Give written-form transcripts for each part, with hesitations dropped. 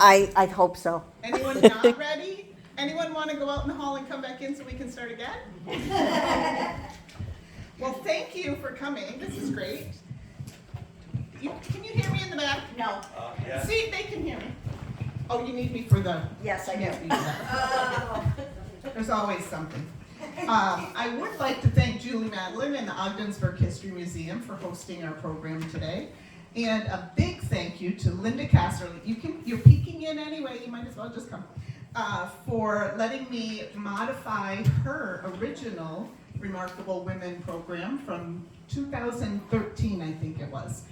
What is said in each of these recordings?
I hope so. Anyone not ready? Anyone want to go out in the hall and come back in so we can start again? Well, thank you for coming. This is great. Can you hear me in the back? No. Yes. See, they can hear me. Oh, you need me for the... Yes, I do. Yes, we do that. There's always something. I would like to thank Julie Madeline and the Ogdensburg History Museum for hosting our program today. And a big thank you to Linda Casserly. You're peeking in anyway, you might as well just come. For letting me modify her original Remarkable Women program from 2013, I think it was.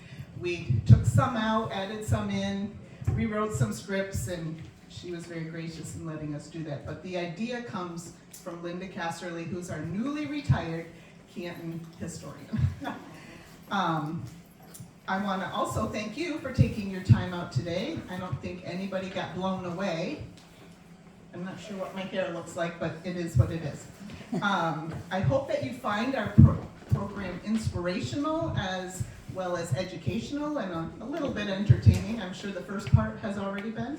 We took some out, added some in, rewrote some scripts, and she was very gracious in letting us do that. But the idea comes from Linda Casserly, who's our newly retired Canton historian. I want to also thank you for taking your time out today. I don't think anybody got blown away. I'm not sure what my hair looks like, but it is what it is. I hope that you find our program inspirational as well as educational and a little bit entertaining. I'm sure the first part has already been.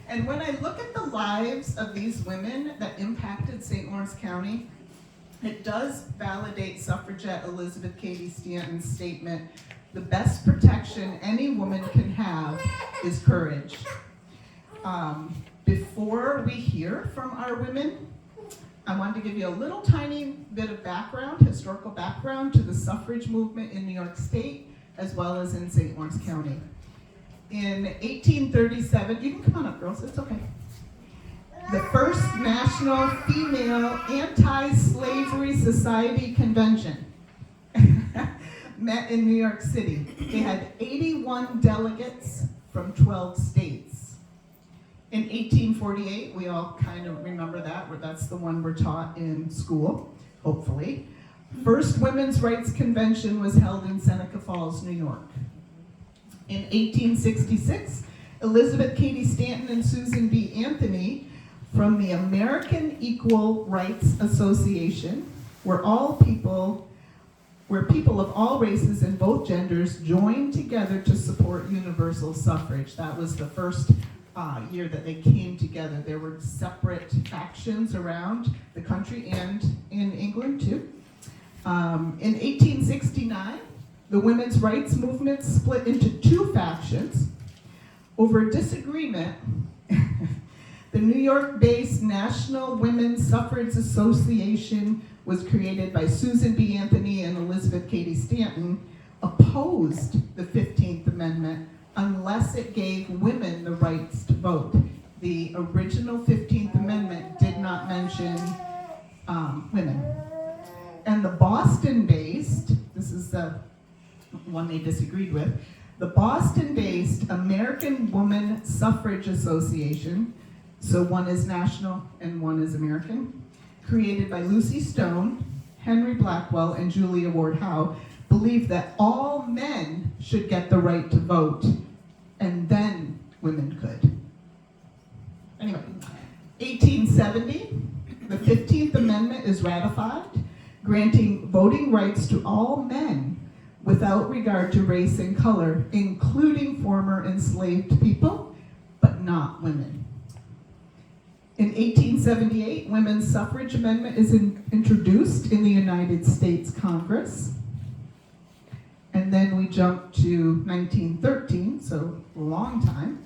And when I look at the lives of these women that impacted St. Lawrence County, it does validate suffragette Elizabeth Cady Stanton's statement, the best protection any woman can have is courage. Before we hear from our women, I wanted to give you a little tiny bit of background, historical background to the suffrage movement in New York State, as well as in St. Lawrence County. In 1837, you can come on up, girls, it's okay. The first National Female Anti-Slavery Society Convention met in New York City. They had 81 delegates from 12 states. In 1848, we all kind of remember that, that's the one we're taught in school, hopefully. First Women's Rights Convention was held in Seneca Falls, New York. In 1866, Elizabeth Cady Stanton and Susan B. Anthony from the American Equal Rights Association, where people of all races and both genders joined together to support universal suffrage. That was the first year that they came together. There were separate factions around the country and in England too. In 1869, the women's rights movement split into two factions over disagreement. The New York-based National Women's Suffrage Association was created by Susan B. Anthony and Elizabeth Cady Stanton, opposed the 15th Amendment unless it gave women the rights to vote. The original 15th Amendment did not mention women. And the Boston-based, this is the one they disagreed with, the Boston-based American Woman Suffrage Association, so one is national and one is American, created by Lucy Stone, Henry Blackwell, and Julia Ward Howe, believed that all men should get the right to vote, and then women could. Anyway, 1870, the 15th Amendment is ratified, granting voting rights to all men without regard to race and color, including former enslaved people, but not women. In 1878, women's suffrage amendment is introduced in the United States Congress. And then we jump to 1913, so a long time.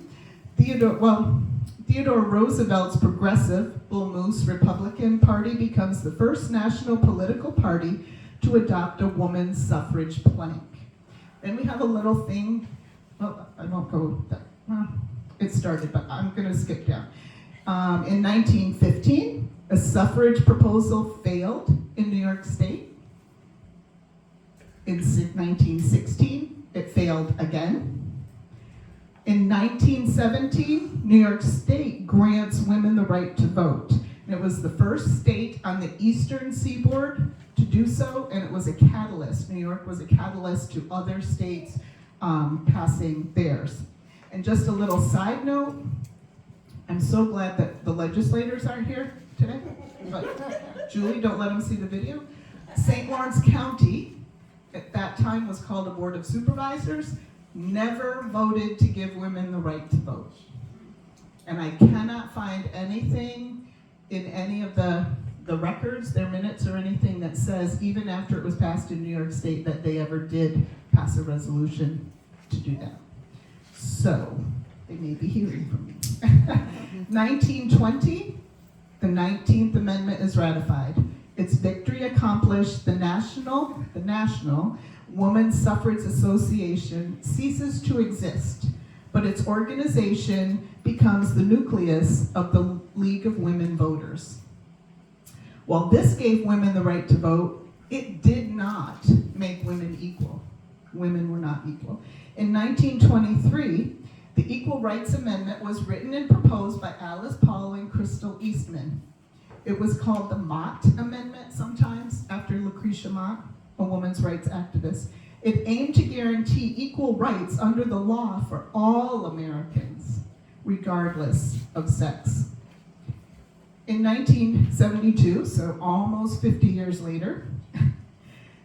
Theodore Roosevelt's progressive Bull Moose Republican Party becomes the first national political party to adopt a woman's suffrage plank. Then we have a little thing, well, I won't go that, well, it started, but I'm gonna skip down. In 1915, a suffrage proposal failed in New York State. In 1916, it failed again. In 1917, New York State grants women the right to vote. And it was the first state on the eastern seaboard to do so, and it was a catalyst. New York was a catalyst to other states passing theirs. And just a little side note, I'm so glad that the legislators aren't here today, but Julie, don't let them see the video. St. Lawrence County, at that time was called a Board of Supervisors, never voted to give women the right to vote. And I cannot find anything in any of the records, their minutes or anything that says, even after it was passed in New York State, that they ever did pass a resolution to do that. So, they may be hearing from me. 1920, the 19th Amendment is ratified. Its victory accomplished, the National Women's Suffrage Association ceases to exist, but its organization becomes the nucleus of the League of Women Voters. While this gave women the right to vote, it did not make women equal. Women were not equal. In 1923, the Equal Rights Amendment was written and proposed by Alice Paul and Crystal Eastman. It was called the Mott Amendment sometimes, after Lucretia Mott, a women's rights activist. It aimed to guarantee equal rights under the law for all Americans, regardless of sex. In 1972, so almost 50 years later,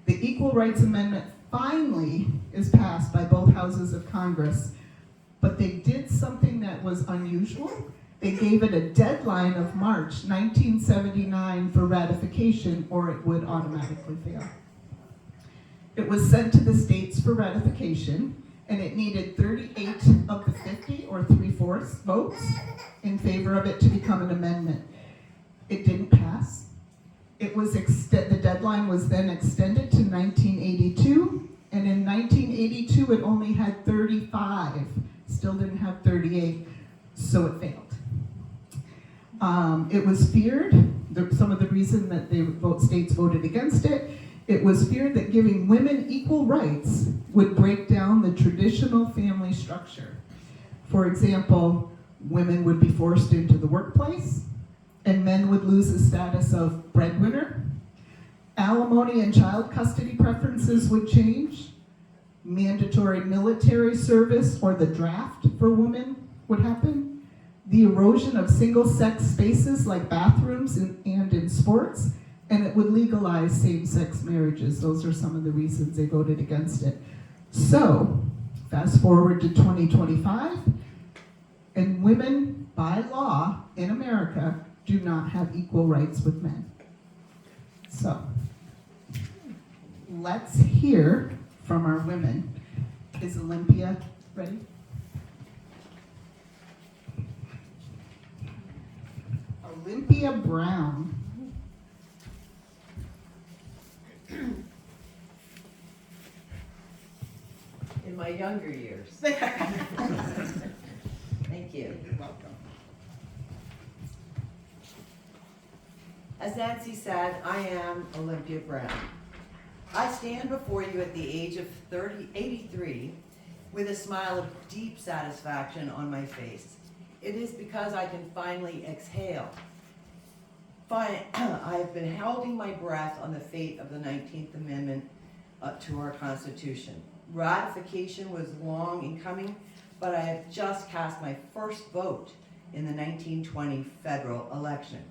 the Equal Rights Amendment finally is passed by both houses of Congress, but they did something that was unusual. They gave it a deadline of March 1979 for ratification, or it would automatically fail. It was sent to the states for ratification, and it needed 38 of the 50, or 3/4 votes, in favor of it to become an amendment. It didn't pass. The deadline was then extended to 1982, and in 1982 it only had 35, still didn't have 38, so it failed. It was feared, some of the reason that states voted against it, it was feared that giving women equal rights would break down the traditional family structure. For example, women would be forced into the workplace, and men would lose the status of breadwinner. Alimony and child custody preferences would change. Mandatory military service or the draft for women would happen. The erosion of single-sex spaces like bathrooms and in sports, and it would legalize same-sex marriages. Those are some of the reasons they voted against it. So, fast forward to 2025, and women, by law, in America, do not have equal rights with men. So, let's hear from our women. Is Olympia ready? Olympia Brown. In my younger years. Thank you. You're welcome. As Nancy said, I am Olympia Brown. I stand before you at the age of 83 with a smile of deep satisfaction on my face. It is because I can finally exhale. I have been holding my breath on the fate of the 19th Amendment to our Constitution. Ratification was long in coming, but I have just cast my first vote in the 1920 federal election.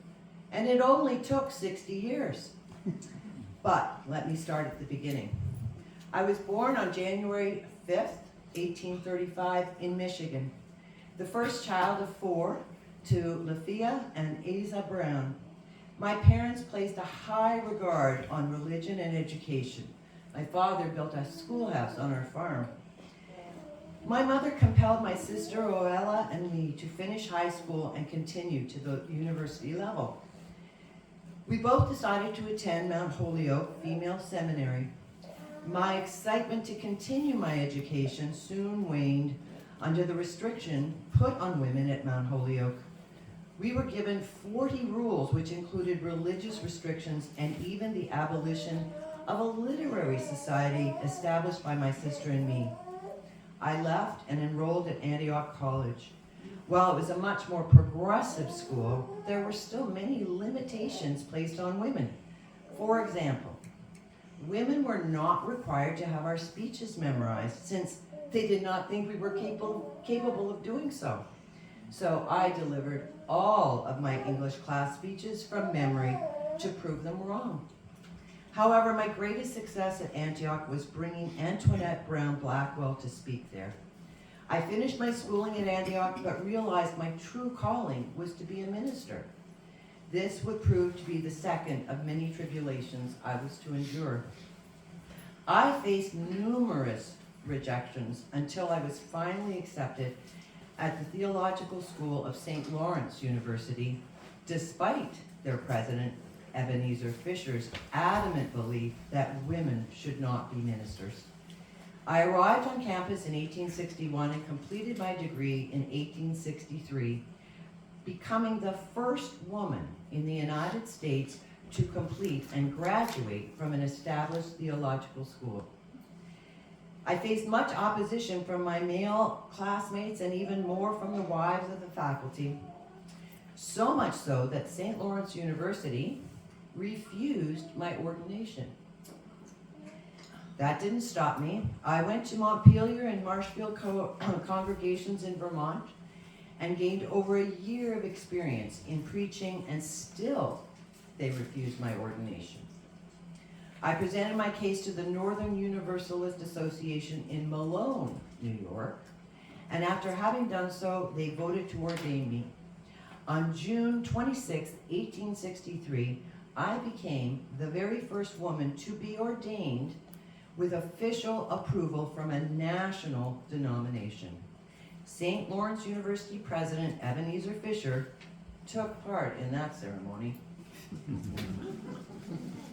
And it only took 60 years. But let me start at the beginning. I was born on January 5th, 1835 in Michigan, the first child of 4 to Lafia and Asa Brown. My parents placed a high regard on religion and education. My father built a schoolhouse on our farm. My mother compelled my sister Oella and me to finish high school and continue to the university level. We both decided to attend Mount Holyoke Female Seminary. My excitement to continue my education soon waned under the restriction put on women at Mount Holyoke. We were given 40 rules, which included religious restrictions and even the abolition of a literary society established by my sister and me. I left and enrolled at Antioch College. While it was a much more progressive school, there were still many limitations placed on women. For example, women were not required to have our speeches memorized since they did not think we were capable of doing so. So I delivered all of my English class speeches from memory to prove them wrong. However, my greatest success at Antioch was bringing Antoinette Brown Blackwell to speak there. I finished my schooling at Antioch, but realized my true calling was to be a minister. This would prove to be the second of many tribulations I was to endure. I faced numerous rejections until I was finally accepted at the Theological School of St. Lawrence University, despite their president, Ebenezer Fisher's adamant belief that women should not be ministers. I arrived on campus in 1861 and completed my degree in 1863, becoming the first woman in the United States to complete and graduate from an established theological school. I faced much opposition from my male classmates and even more from the wives of the faculty, so much so that St. Lawrence University refused my ordination. That didn't stop me. I went to Montpelier and Marshfield congregations in Vermont and gained over a year of experience in preaching, and still they refused my ordination. I presented my case to the Northern Universalist Association in Malone, New York, and after having done so, they voted to ordain me. On June 26, 1863, I became the very first woman to be ordained with official approval from a national denomination. St. Lawrence University President Ebenezer Fisher took part in that ceremony.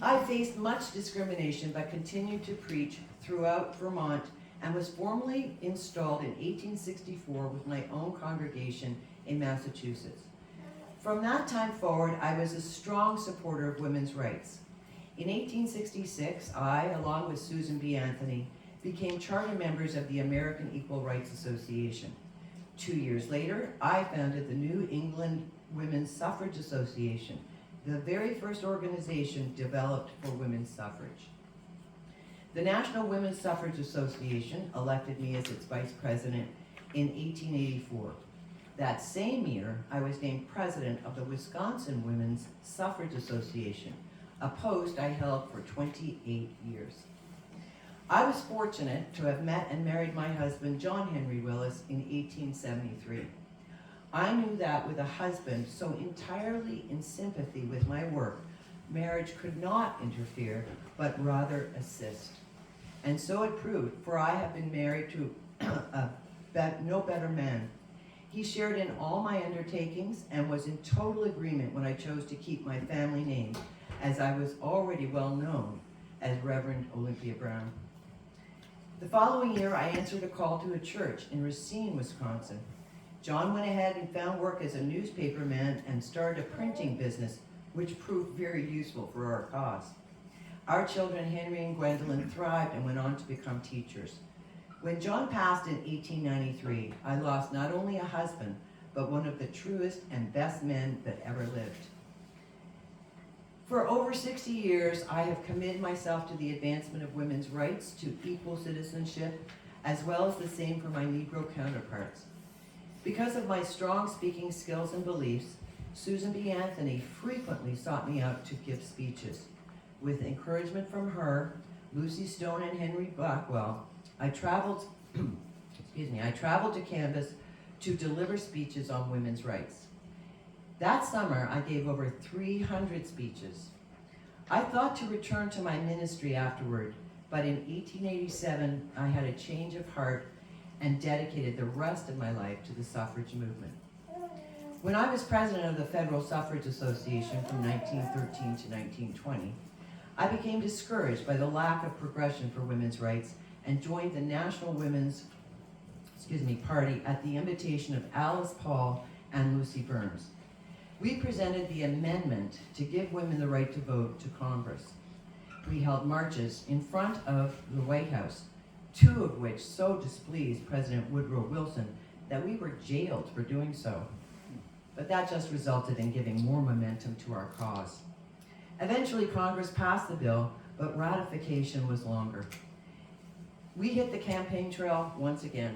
I faced much discrimination but continued to preach throughout Vermont and was formally installed in 1864 with my own congregation in Massachusetts. From that time forward, I was a strong supporter of women's rights. In 1866, I, along with Susan B. Anthony, became charter members of the American Equal Rights Association. 2 years later, I founded the New England Women's Suffrage Association, the very first organization developed for women's suffrage. The National Women's Suffrage Association elected me as its vice president in 1884. That same year, I was named president of the Wisconsin Women's Suffrage Association, a post I held for 28 years. I was fortunate to have met and married my husband, John Henry Willis, in 1873. I knew that with a husband so entirely in sympathy with my work, marriage could not interfere, but rather assist. And so it proved, for I have been married to no better man. He shared in all my undertakings and was in total agreement when I chose to keep my family name, as I was already well known as Reverend Olympia Brown. The following year, I answered a call to a church in Racine, Wisconsin. John went ahead and found work as a newspaperman and started a printing business, which proved very useful for our cause. Our children, Henry and Gwendolyn, thrived and went on to become teachers. When John passed in 1893, I lost not only a husband, but one of the truest and best men that ever lived. For over 60 years, I have committed myself to the advancement of women's rights to equal citizenship, as well as the same for my Negro counterparts. Because of my strong speaking skills and beliefs, Susan B. Anthony frequently sought me out to give speeches. With encouragement from her, Lucy Stone, and Henry Blackwell, I traveled to Canvas to deliver speeches on women's rights. That summer, I gave over 300 speeches. I thought to return to my ministry afterward, but in 1887, I had a change of heart and dedicated the rest of my life to the suffrage movement. When I was president of the Federal Suffrage Association from 1913 to 1920, I became discouraged by the lack of progression for women's rights and joined the National Women's Party at the invitation of Alice Paul and Lucy Burns. We presented the amendment to give women the right to vote to Congress. We held marches in front of the White House, 2 of which so displeased President Woodrow Wilson that we were jailed for doing so. But that just resulted in giving more momentum to our cause. Eventually, Congress passed the bill, but ratification was longer. We hit the campaign trail once again.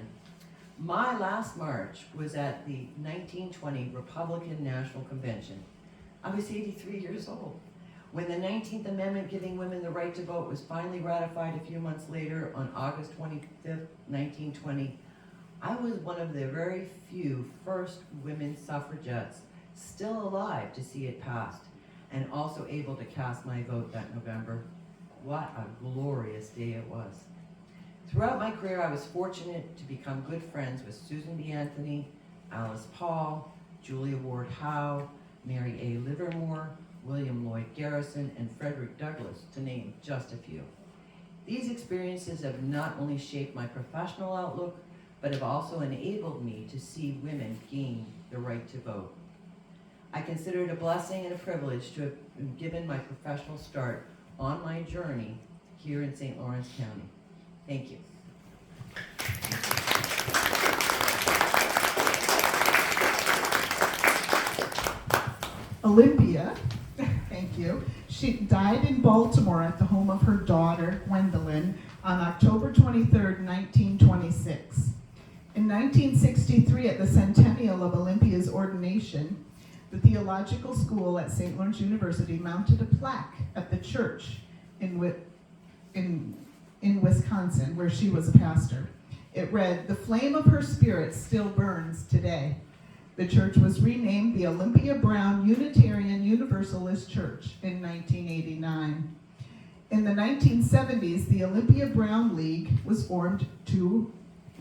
My last march was at the 1920 Republican National Convention. I was 83 years old. When the 19th Amendment giving women the right to vote was finally ratified a few months later on August 25th, 1920, I was one of the very few first women suffragettes still alive to see it passed, and also able to cast my vote that November. What a glorious day it was. Throughout my career, I was fortunate to become good friends with Susan B. Anthony, Alice Paul, Julia Ward Howe, Mary A. Livermore, William Lloyd Garrison, and Frederick Douglass, to name just a few. These experiences have not only shaped my professional outlook, but have also enabled me to see women gain the right to vote. I consider it a blessing and a privilege to have been given my professional start on my journey here in St. Lawrence County. Thank you. Olympia, thank you. She died in Baltimore at the home of her daughter, Gwendolyn, on October 23rd, 1926. In 1963, at the centennial of Olympia's ordination, the theological school at St. Lawrence University mounted a plaque at the church in Wisconsin, where she was a pastor. It read, "The flame of her spirit still burns today." The church was renamed the Olympia Brown Unitarian Universalist Church in 1989. In the 1970s, the Olympia Brown League was formed to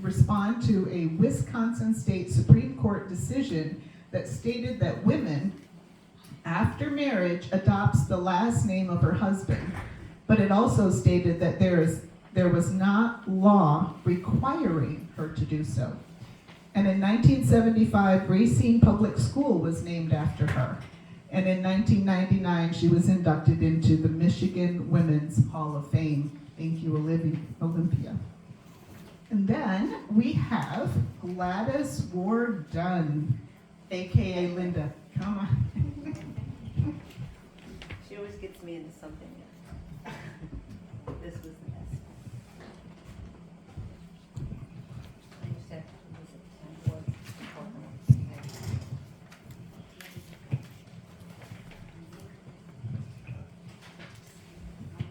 respond to a Wisconsin State Supreme Court decision that stated that women, after marriage, adopts the last name of her husband. But it also stated that there was not law requiring her to do so. And in 1975, Racine Public School was named after her. And in 1999, she was inducted into the Michigan Women's Hall of Fame. Thank you, Olympia. And then we have Gladys Ward Dunn, AKA Linda. Come on. She always gets me into something new. This was the best. I used to have to visit the town board.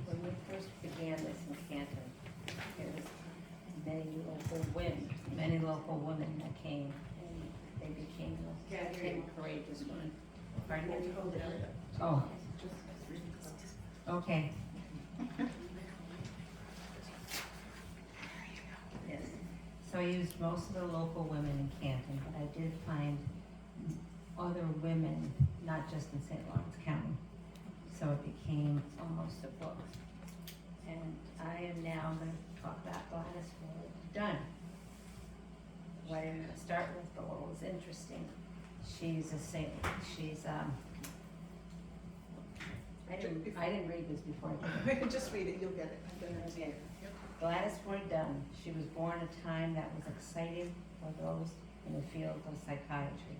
When we first began this in Canton, there was many local women that came, and they became courageous women. Pardon me? Oh. Okay. Yes. So I used most of the local women in Canton, but I did find other women, not just in St. Lawrence County. So it became almost a book. And I am now going to talk about Gladys Ward Dunn. What I'm going to start with, but what was interesting, she's a saint. I didn't read this before I did it. Just read it, you'll get it. Okay. Gladys Ward Dunn. She was born at a time that was exciting for those in the field of psychiatry.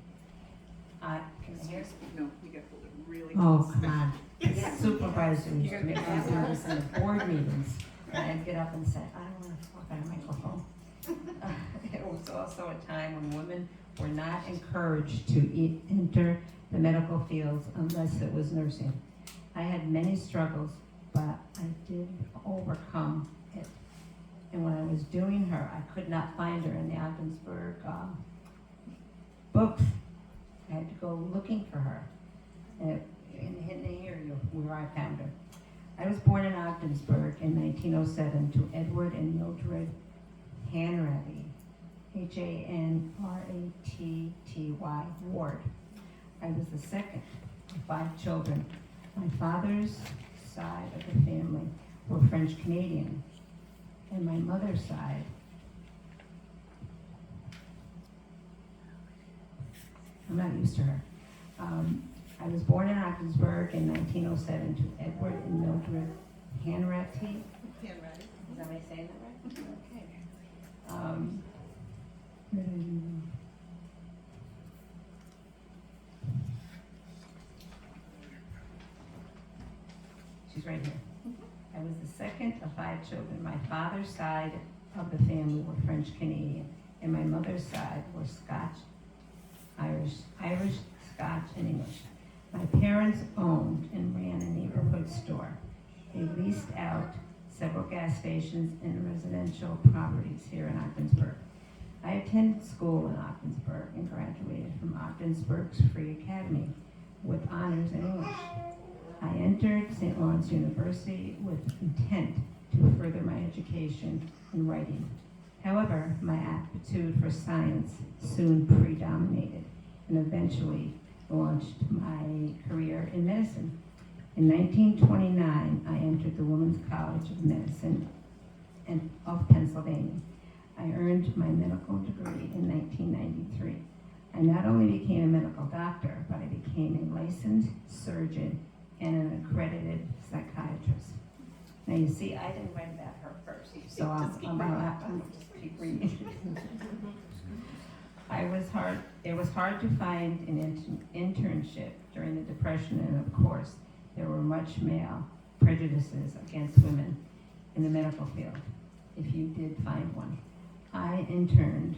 Can I hear? No, you got to hold it really Oh, come on. The supervisor used to make me do this in the board meetings. And I'd get up and say, I don't want to talk on a microphone. It was also a time when women were not encouraged to enter the medical fields unless it was nursing. I had many struggles, but I did overcome it. And when I was doing her, I could not find her in the Ogdensburg books. I had to go looking for her. And hidden here, where I found her. I was born in Ogdensburg in 1907 to Edward and Mildred Hanratty, Hanratty Ward. I was the second of 5 children. My father's side of the family were French Canadian, and my mother's side I'm not used to her. I was born in Ogdensburg in 1907 to Edward and Mildred Hanratty. Hanratty. Is that me saying that right? Okay. She's right here. I was the second of 5 children. My father's side of the family were French Canadian, and my mother's side were Scotch, Irish, Scotch, and English. My parents owned and ran a neighborhood leased out several gas stations and residential properties here in Ogdensburg. I attended school in Ogdensburg and graduated from Ogdensburg's Free Academy with honors in English. I entered St. Lawrence University with intent to further my education in writing. However, my aptitude for science soon predominated and eventually launched my career in medicine. In 1929, I entered the Women's College of Medicine of Pennsylvania. I earned my medical degree in 1993. I not only became a medical doctor, but I became a licensed surgeon and an accredited psychiatrist. Now you see, I didn't write about her first, so I'm just keep reading. It was hard to find an internship during the Depression, and of course, there were much male prejudices against women in the medical field, if you did find one. I interned.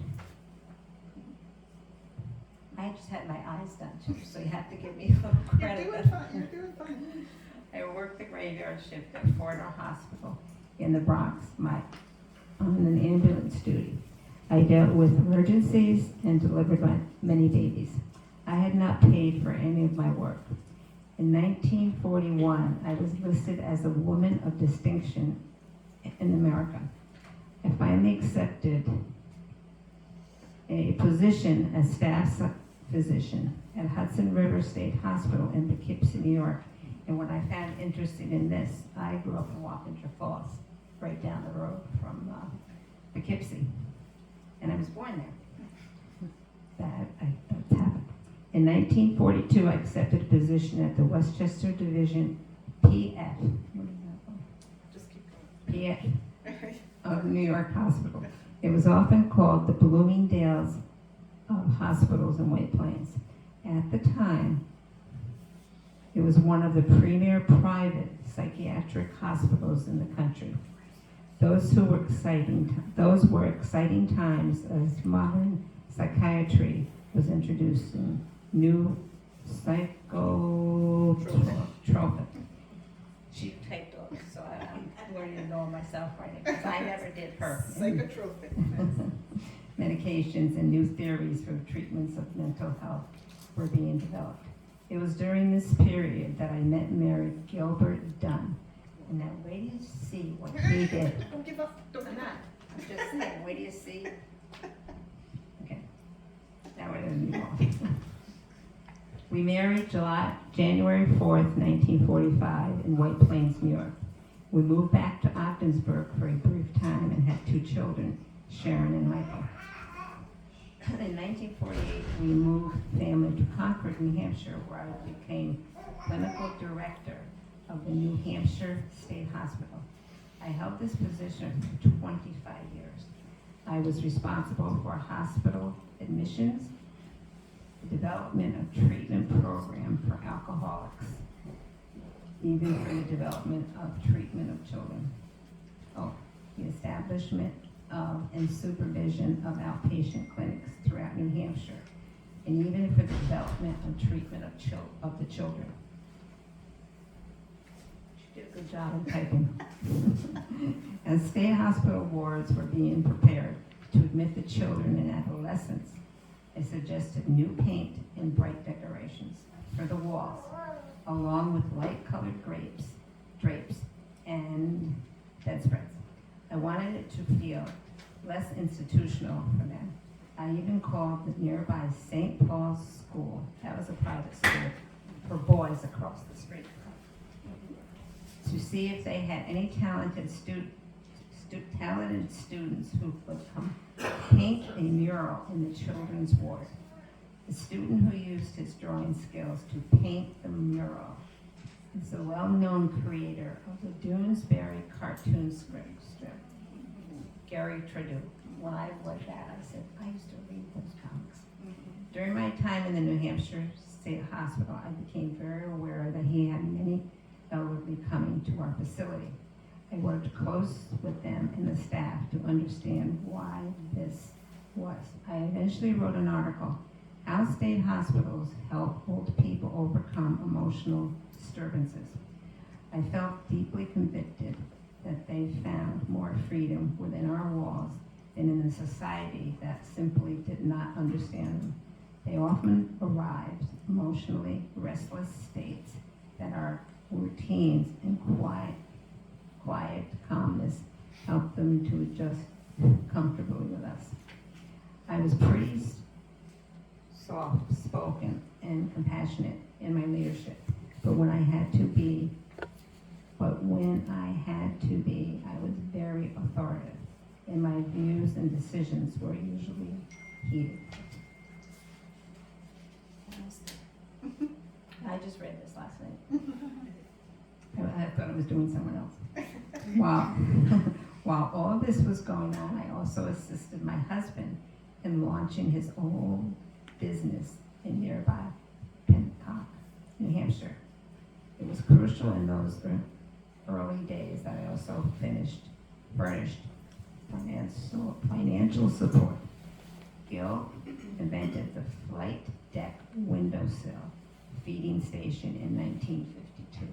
I just had my eyes done too, so you have to give me a little credit. You're doing fine, you're doing fine. I worked the graveyard shift at Fordham Hospital in the Bronx, on an ambulance duty. I dealt with emergencies and delivered many babies. I had not paid for any of my work. In 1941, I was listed as a woman of distinction in America. I finally accepted a position as staff physician at Hudson River State Hospital in Poughkeepsie, New York. And what I found interesting in this, I grew up in Wappinger Falls, right down the road from Poughkeepsie. And I was born there. That's happened. In 1942, I accepted a position at the Westchester Division PF. What is that? Just keep going. PF of New York Hospital. It was often called the Bloomingdale's of hospitals in White Plains. At the time, it was one of the premier private psychiatric hospitals in the country. Those were exciting times as modern psychiatry was introducing new psychotropic. She typed off, so I'm learning to know myself writing, because I never did her. Psychotropic. Medications and new theories for the treatments of mental health were being developed. It was during this period that I met and married Gilbert Dunn. And now wait till you see what he did. Don't give up, don't I'm give not. up. I'm just saying, wait till you see. Okay. Now we're gonna move on. We married January 4th, 1945 in White Plains, New York. We moved back to Ogdensburg for a brief time and had 2 children, Sharon and Michael. In 1948, we moved family to Concord, New Hampshire, where I became clinical director of the New Hampshire State Hospital. I held this position for 25 years. I was responsible for hospital admissions, the development of treatment program for alcoholics, even for the development of treatment of children. The establishment of and supervision of outpatient clinics throughout New Hampshire, and even for the development and treatment of the children. She did a good job in typing. As state hospital wards were being prepared to admit the children and adolescents, I suggested new paint and bright decorations for the walls, along with light-colored drapes, and bedspreads. I wanted it to feel less institutional for them. I even called the nearby St. Paul's School, that was a private school, for boys across the street, to see if they had any talented students who would come paint a mural in the children's ward. The student who used his drawing skills to paint the mural is the well-known creator of the Doonesbury cartoon strip, Gary Trudeau. When I read that, I said, I used to read those comics. During my time in the New Hampshire State Hospital, I became very aware that he had many elderly coming to our facility. I worked close with them and the staff to understand why this was. I eventually wrote an article, How State Hospitals Help Old People Overcome Emotional Disturbances. I felt deeply convicted that they found more freedom within our walls than in a society that simply did not understand them. They often arrived emotionally restless states that our routines and quiet calmness helped them to adjust comfortably with us. I was pretty soft-spoken and compassionate in my leadership, but when I had to be, I was very authoritative, and my views and decisions were usually heated. I just read this last night. I thought I was doing someone else. While all this was going on, I also assisted my husband in launching his own business in nearby Pencock, New Hampshire. It was crucial in those early days that I also furnished financial support. Gil invented the flight deck windowsill feeding station in 1952.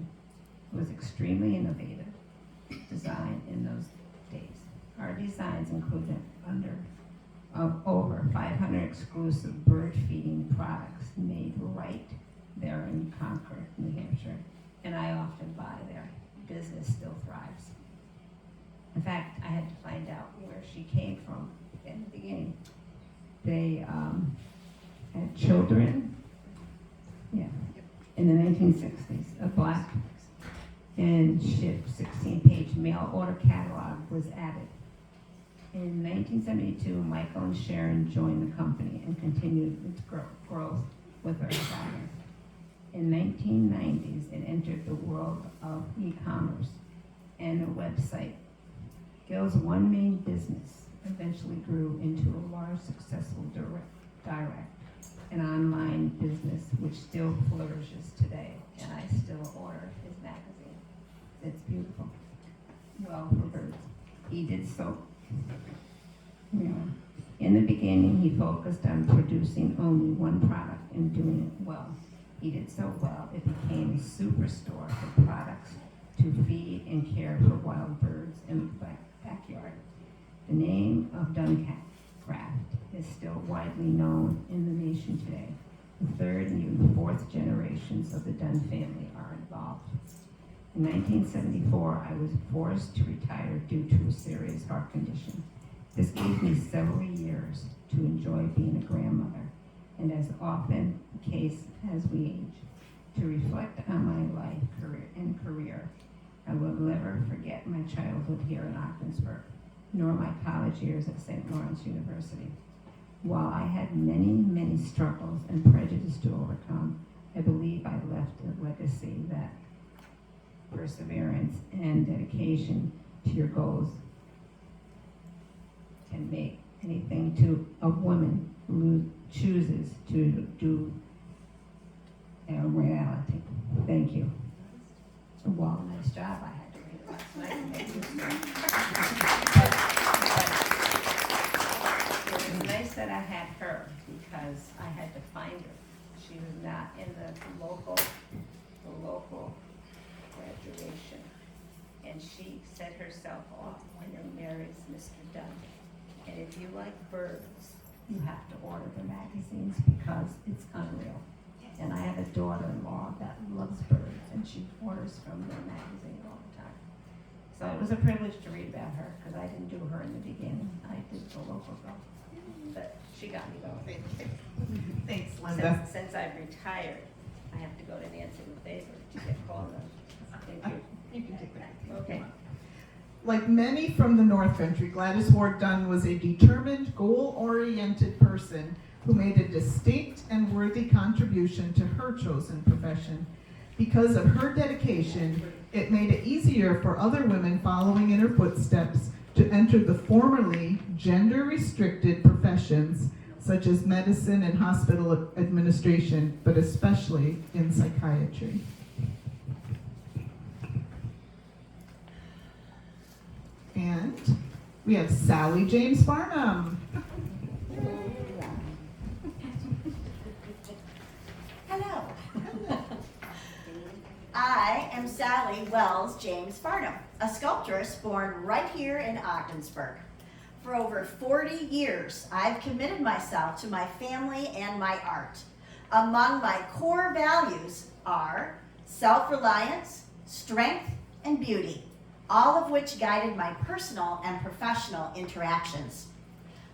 It was extremely innovative design in those days. Our designs included over 500 exclusive bird feeding products made right there in Concord, New Hampshire, and I often buy there. Business still thrives. In fact, I had to find out where she came from in the beginning. They had children, in the 1960s, a black and shipped 16-page mail order catalog was added. In 1972, Michael and Sharon joined the company and continued its growth with our designers. In 1990s, it entered the world of e-commerce and a website. Gil's one main business eventually grew into a large, successful direct and online business, which still flourishes today, and I still order his magazine. It's beautiful. Well, for birds. He did so. In the beginning, he focused on producing only one product and doing it well. He did so well, it became a superstore for products to feed and care for wild birds in the backyard. The name of Duncraft is still widely known in the nation today. The third and even fourth generations of the Dunn family are involved. In 1974, I was forced to retire due to a serious heart condition. This gave me several years to enjoy being a grandmother, and as often the case as we age, to reflect on my life career. I will never forget my childhood here in Ogdensburg, nor my college years at St. Lawrence University. While I had many, many struggles and prejudice to overcome, I believe I left a legacy that perseverance and dedication to your goals can make anything to a woman who chooses to do a reality. Thank you. Well, nice job. I had to read it last night and make this It was nice that I had her because I had to find her. She was not in the local graduation. And she set herself off when her marries Mr. Dunn. And if you like birds, you have to order the magazines because it's unreal. And I have a daughter-in-law that loves birds, and she orders from their magazine all the time. So it was a privilege to read about her, because I didn't do her in the beginning. I did the local girl. But she got me going. Thanks, Linda. Since I've retired, I have to go to Nancy LaFavor to get called on. Thank you. You can take that. Okay. Like many from the North Country, Gladys Ward Dunn was a determined, goal-oriented person who made a distinct and worthy contribution to her chosen profession. Because of her dedication, it made it easier for other women following in her footsteps to enter the formerly gender-restricted professions such as medicine and hospital administration, but especially in psychiatry. And we have Sally James Farnham. Hello. I am Sally Wells James Farnham, a sculptress born right here in Ogdensburg. For over 40 years, I've committed myself to my family and my art. Among my core values are self-reliance, strength, and beauty, all of which guided my personal and professional interactions.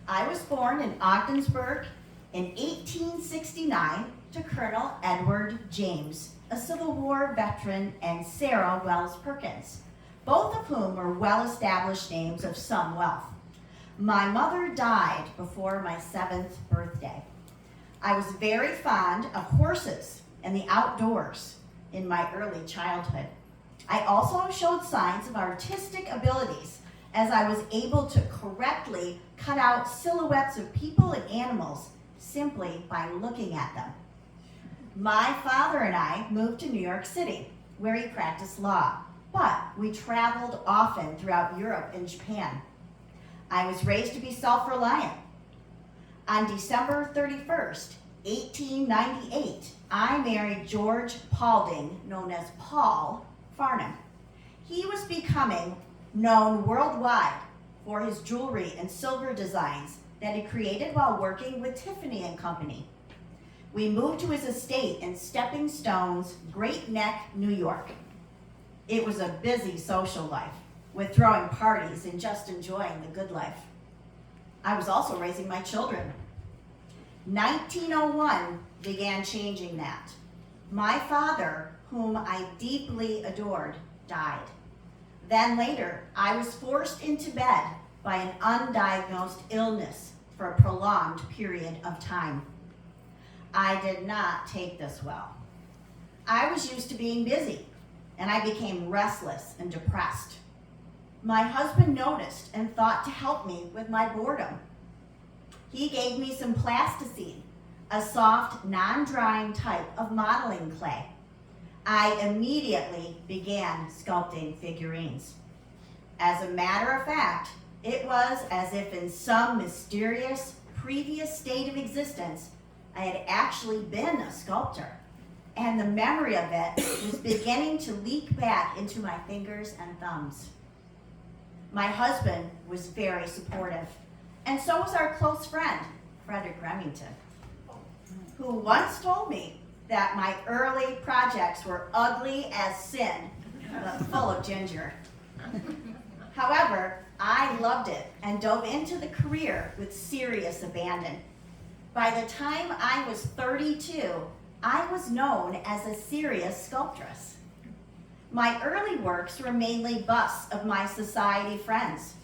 I was born in Ogdensburg in 1869 to Colonel Edward James, a Civil War veteran, and Sarah Wells Perkins, both of whom were well-established names of some wealth. My mother died before my 7th birthday. I was very fond of horses and the outdoors in my early childhood. I also showed signs of artistic abilities as I was able to correctly cut out silhouettes of people and animals simply by looking at them. My father and I moved to New York City, where he practiced law, but we traveled often throughout Europe and Japan. I was raised to be self-reliant. On December 31st, 1898, I married George Paulding, known as Paul Farnham. He was becoming known worldwide for his jewelry and silver designs that he created while working with Tiffany & Company. We moved to his estate in Stepping Stones, Great Neck, New York. It was a busy social life, with throwing parties and just enjoying the good life. I was also raising my children. 1901 began changing that. My father, whom I deeply adored, died. Then later, I was forced into bed by an undiagnosed illness for a prolonged period of time. I did not take this well. I was used to being busy, and I became restless and depressed. My husband noticed and thought to help me with my boredom. He gave me some plasticine, a soft, non-drying type of modeling clay. I immediately began sculpting figurines. As a matter of fact, it was as if in some mysterious previous state of existence, I had actually been a sculptor, and the memory of it was beginning to leak back into my fingers and thumbs. My husband was very supportive, and so was our close friend, Frederick Remington, who once told me that my early projects were ugly as sin, but full of ginger. However, I loved it and dove into the career with serious abandon. By the time I was 32, I was known as a serious sculptress. My early works were mainly busts of my society friends,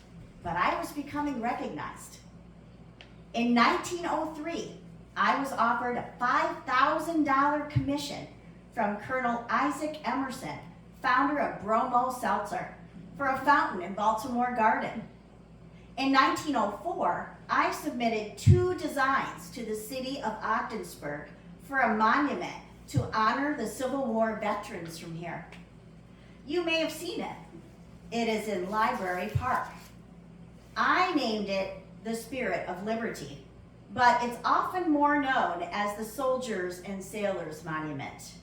but I was becoming recognized. In 1903, I was offered a $5,000 commission from Colonel Isaac Emerson, founder of Bromo Seltzer, for a fountain in Baltimore Garden. In 1904, I submitted 2 designs to the city of Ogdensburg for a monument to honor the Civil War veterans from here. You may have seen it. It is in Library Park. I named it the Spirit of Liberty, but it's often more known as the Soldiers and Sailors Monument.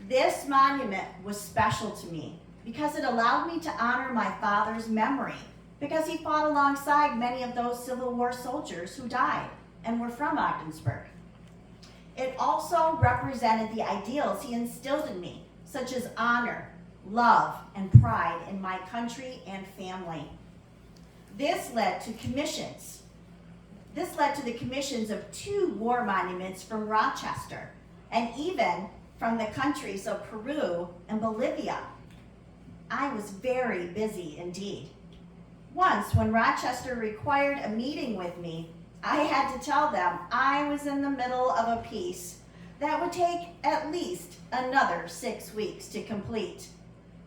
This monument was special to me because it allowed me to honor my father's memory, because he fought alongside many of those Civil War soldiers who died and were from Ogdensburg. It also represented the ideals he instilled in me, such as honor, love, and pride in my country and family. This led to commissions. This led to the commissions of 2 war monuments from Rochester, and even from the countries of Peru and Bolivia. I was very busy indeed. Once, when Rochester required a meeting with me, I had to tell them I was in the middle of a piece that would take at least another 6 weeks to complete.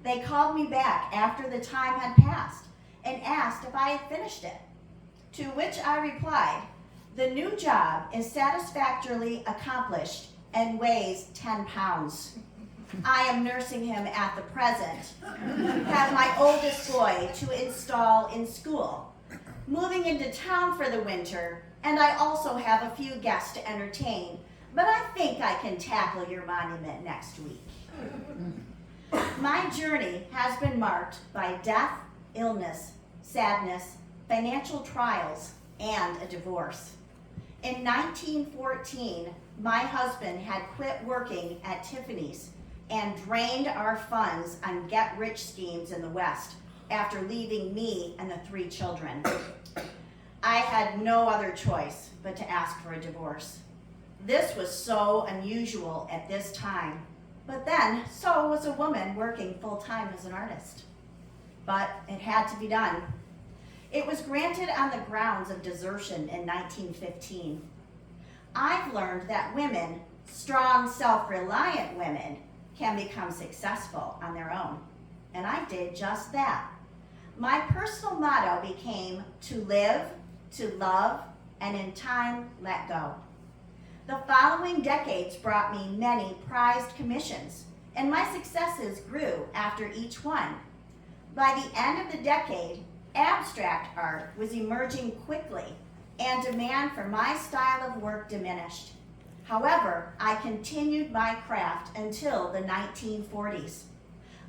They called me back after the time had passed and asked if I had finished it, to which I replied, "The new job is satisfactorily accomplished and weighs 10 pounds. I am nursing him at the present, have my oldest boy to install in school, moving into town for the winter, and I also have a few guests to entertain, but I think I can tackle your monument next week." My journey has been marked by death, illness, sadness, financial trials, and a divorce. In 1914, my husband had quit working at Tiffany's and drained our funds on get-rich schemes in the West after leaving me and the 3 children. I had no other choice but to ask for a divorce. This was so unusual at this time, but then so was a woman working full-time as an artist. But it had to be done. It was granted on the grounds of desertion in 1915. I've learned that women, strong, self-reliant women, can become successful on their own. And I did just that. My personal motto became to live, to love, and in time, let go. The following decades brought me many prized commissions, and my successes grew after each one. By the end of the decade, abstract art was emerging quickly, and demand for my style of work diminished. However, I continued my craft until the 1940s.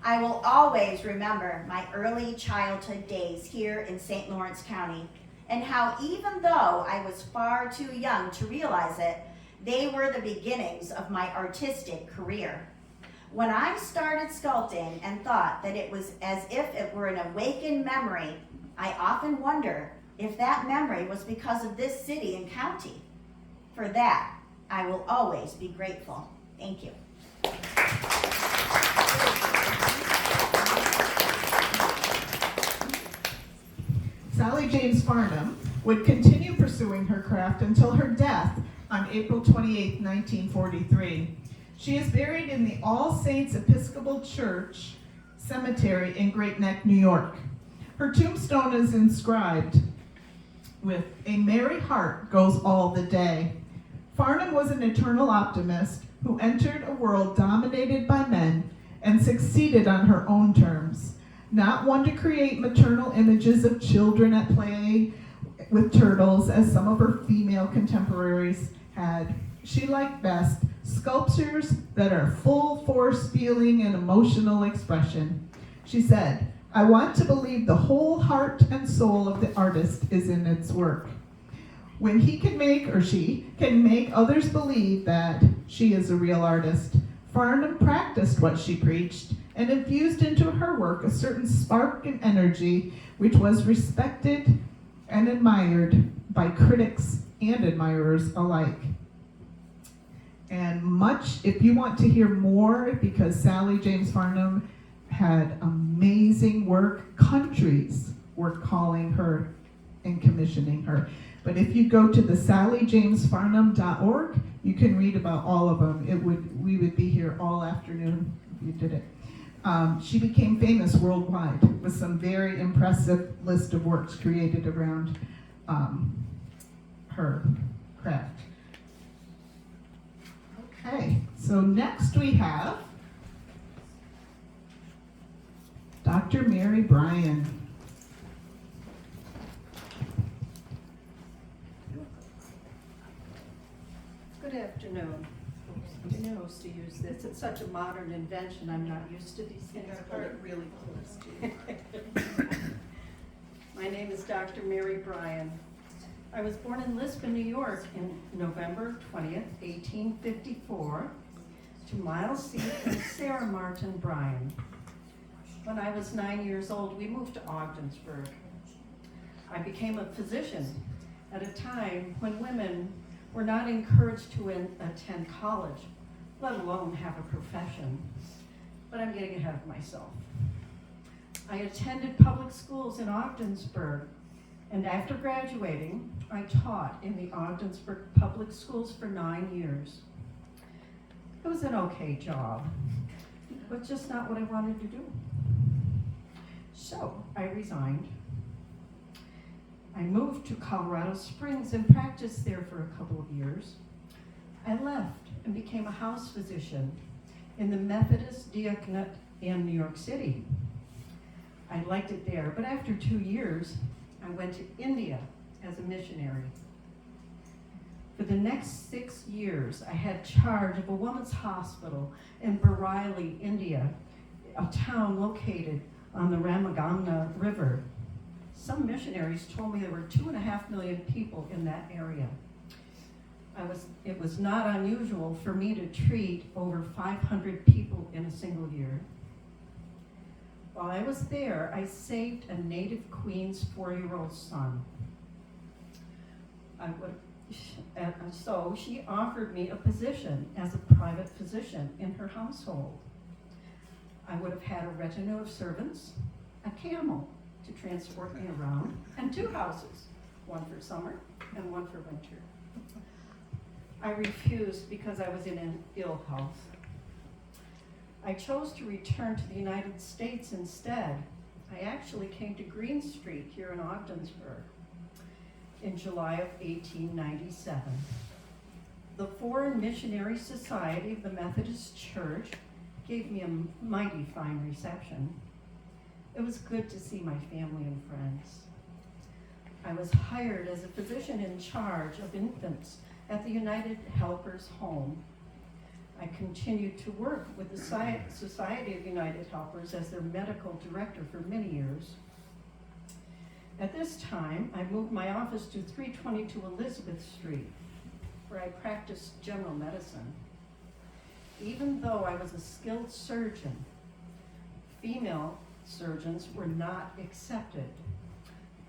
I will always remember my early childhood days here in St. Lawrence County, and how even though I was far too young to realize it, they were the beginnings of my artistic career. When I started sculpting and thought that it was as if it were an awakened memory, I often wonder if that memory was because of this city and county. For that, I will always be grateful. Thank you. Sally James Farnham would continue pursuing her craft until her death on April 28, 1943. She is buried in the All Saints Episcopal Church Cemetery in Great Neck, New York. Her tombstone is inscribed with "A merry heart goes all the day." Farnham was an eternal optimist who entered a world dominated by men and succeeded on her own terms. Not one to create maternal images of children at play with turtles, as some of her female contemporaries had. She liked best sculptures that are full force feeling and emotional expression. She said, "I want to believe the whole heart and soul of the artist is in its work. When he can make, or she can make others believe that she is a real artist." Farnham practiced what she preached and infused into her work a certain spark and energy which was respected and admired by critics and admirers alike. And much, if you want to hear more, because Sally James Farnham had amazing work, countries were calling her and commissioning her. But if you go to the sallyjamesfarnham.org, you can read about all of them. We would be here all afternoon if you did it. She became famous worldwide with some very impressive list of works created around her craft. Okay, so next we have Dr. Mary Bryan. Good afternoon. I know to use this. It's such a modern invention. I'm not used to these things. Hold it really close to you. My name is Dr. Mary Bryan. I was born in Lisbon, New York in November 20th, 1854, to Miles C. and Sarah Martin Bryan. When I was 9 years old, we moved to Ogdensburg. I became a physician at a time when women were not encouraged to attend college, let alone have a profession. But I'm getting ahead of myself. I attended public schools in Ogdensburg, and after graduating, I taught in the Ogdensburg public schools for 9 years. It was an okay job, but just not what I wanted to do. So I resigned. I moved to Colorado Springs and practiced there for a couple of years. I left and became a house physician in the Methodist Diaconate in New York City. I liked it there, but after 2 years, I went to India as a missionary. For the next 6 years, I had charge of a women's hospital in Bareilly, India, a town located on the Ramagana River. Some missionaries told me there were 2.5 million people in that area. It was not unusual for me to treat over 500 people in a single year. While I was there, I saved a native queen's 4-year-old son. So she offered me a position as a private physician in her household. I would have had a retinue of servants, a camel to transport me around, and 2 houses, one for summer and one for winter. I refused because I was in ill health. I chose to return to the United States instead. I actually came to Green Street here in Ogdensburg in July of 1897. The Foreign Missionary Society of the Methodist Church gave me a mighty fine reception. It was good to see my family and friends. I was hired as a physician in charge of infants at the United Helpers Home. I continued to work with the Society of United Helpers as their medical director for many years. At this time, I moved my office to 322 Elizabeth Street, where I practiced general medicine. Even though I was a skilled surgeon, female surgeons were not accepted,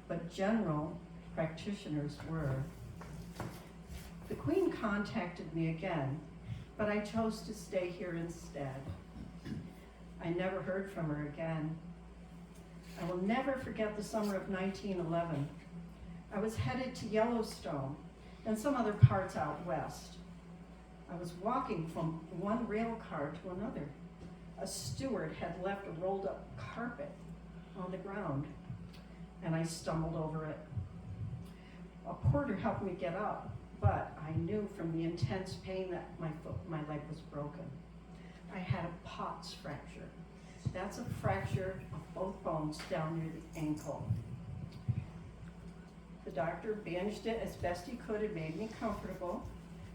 but general practitioners were. The Queen contacted me again, but I chose to stay here instead. I never heard from her again. I will never forget the summer of 1911. I was headed to Yellowstone and some other parts out west. I was walking from one rail car to another. A steward had left a rolled up carpet on the ground, and I stumbled over it. A porter helped me get up, but I knew from the intense pain that my leg was broken. I had a Pott's fracture. That's a fracture of both bones down near the ankle. The doctor bandaged it as best he could and made me comfortable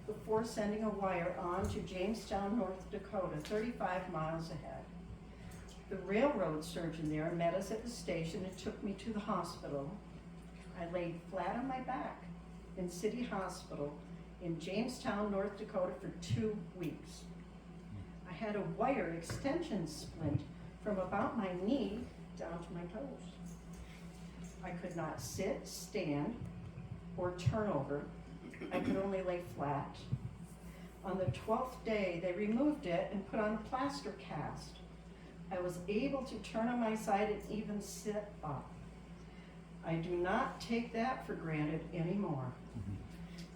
before sending a wire on to Jamestown, North Dakota, 35 miles ahead. The railroad surgeon there met us at the station and took me to the hospital. I laid flat on my back in City Hospital in Jamestown, North Dakota for 2 weeks. I had a wire extension splint from about my knee down to my toes. I could not sit, stand, or turn over. I could only lay flat. On the 12th day, they removed it and put on a plaster cast. I was able to turn on my side and even sit up. I do not take that for granted anymore.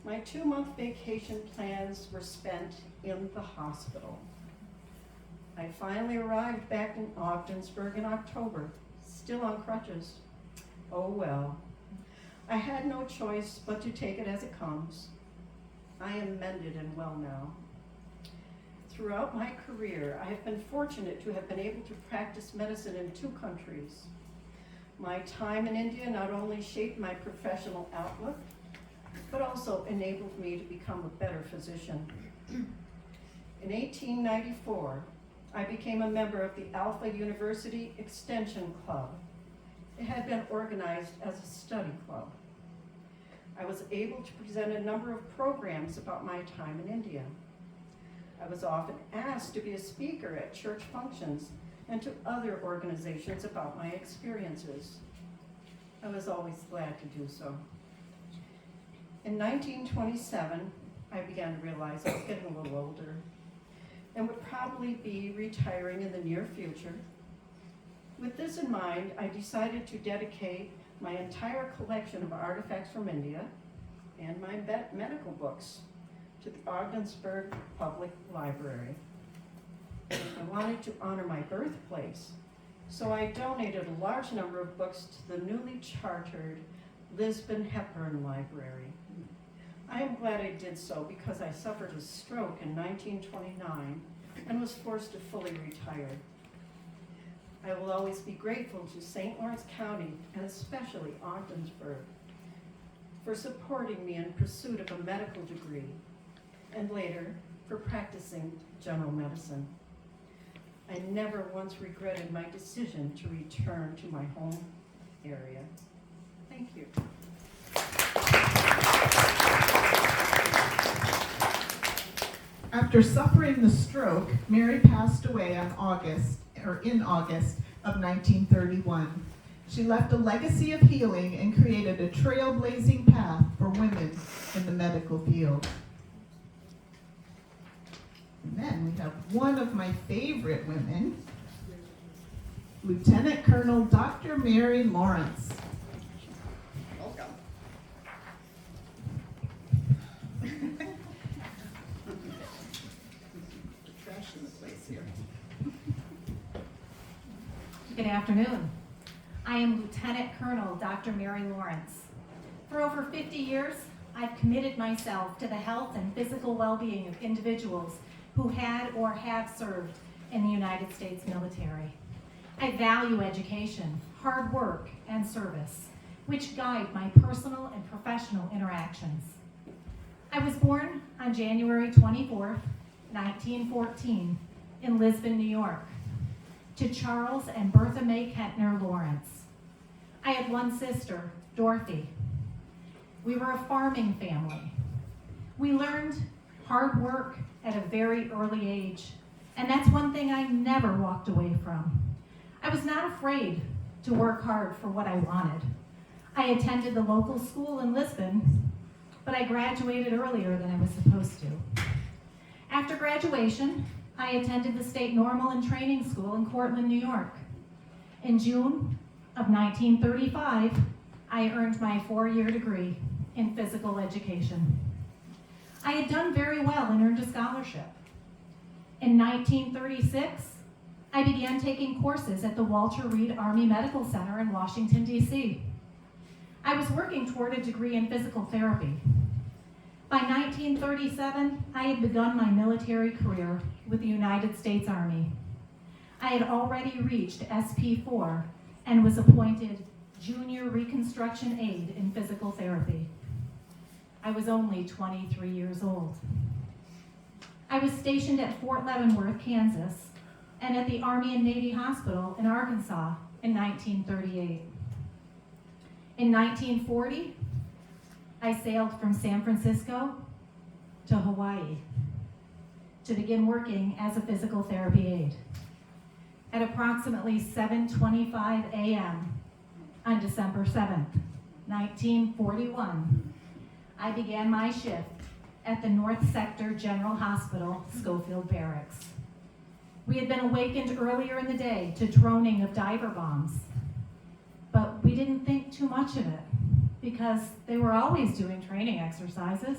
My 2-month vacation plans were spent in the hospital. I finally arrived back in Ogdensburg in October, still on crutches. Oh well. I had no choice but to take it as it comes. I am mended and well now. Throughout my career, I have been fortunate to have been able to practice medicine in 2 countries. My time in India not only shaped my professional outlook, but also enabled me to become a better physician. In 1894, I became a member of the Alpha University Extension Club. It had been organized as a study club. I was able to present a number of programs about my time in India. I was often asked to be a speaker at church functions and to other organizations about my experiences. I was always glad to do so. In 1927, I began to realize I was getting a little older and would probably be retiring in the near future. With this in mind, I decided to dedicate my entire collection of artifacts from India and my medical books to the Ogdensburg Public Library. I wanted to honor my birthplace, so I donated a large number of books to the newly chartered Lisbon Hepburn Library. I am glad I did so because I suffered a stroke in 1929 and was forced to fully retire. I will always be grateful to St. Lawrence County and especially Ogdensburg for supporting me in pursuit of a medical degree and later for practicing general medicine. I never once regretted my decision to return to my home area. Thank you. After suffering the stroke, Mary passed away in August of 1931. She left a legacy of healing and created a trailblazing path for women in the medical field. And then we have one of my favorite women, Lieutenant Colonel Dr. Mary Lawrence. Welcome. Trash in the place here. Good afternoon. I am Lieutenant Colonel Dr. Mary Lawrence. For over 50 years, I've committed myself to the health and physical well-being of individuals who had or have served in the United States military. I value education, hard work, and service, which guide my personal and professional interactions. I was born on January 24th, 1914, in Lisbon, New York, to Charles and Bertha May Kentner Lawrence. I had one sister, Dorothy. We were a farming family. We learned hard work at a very early age, and that's one thing I never walked away from. I was not afraid to work hard for what I wanted. I attended the local school in Lisbon, but I graduated earlier than I was supposed to. After graduation, I attended the State Normal and Training School in Cortland, New York. In June of 1935, I earned my 4-year degree in physical education. I had done very well and earned a scholarship. In 1936, I began taking courses at the Walter Reed Army Medical Center in Washington, D.C. I was working toward a degree in physical therapy. By 1937, I had begun my military career with the United States Army. I had already reached SP4 and was appointed Junior Reconstruction Aide in physical therapy. I was only 23 years old. I was stationed at Fort Leavenworth, Kansas, and at the Army and Navy Hospital in Arkansas in 1938. In 1940, I sailed from San Francisco to Hawaii to begin working as a physical therapy aide. At approximately 7:25 a.m. on December 7th, 1941, I began my shift at the North Sector General Hospital, Schofield Barracks. We had been awakened earlier in the day to droning of diver bombs, but we didn't think too much of it because they were always doing training exercises.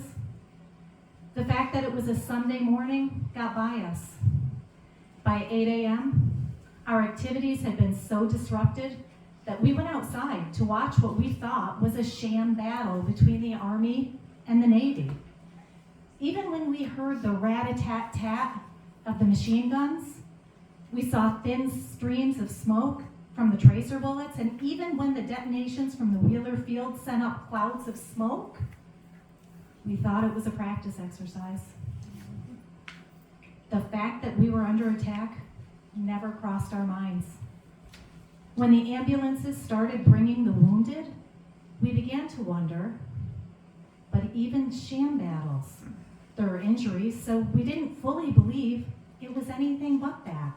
The fact that it was a Sunday morning got by us. By 8 a.m., our activities had been so disrupted that we went outside to watch what we thought was a sham battle between the Army and the Navy. Even when we heard the rat-a-tat-tat of the machine guns, we saw thin streams of smoke from the tracer bullets, and even when the detonations from the Wheeler Field sent up clouds of smoke, we thought it was a practice exercise. The fact that we were under attack never crossed our minds. When the ambulances started bringing the wounded, we began to wonder, but even sham battles, there were injuries, so we didn't fully believe it was anything but that.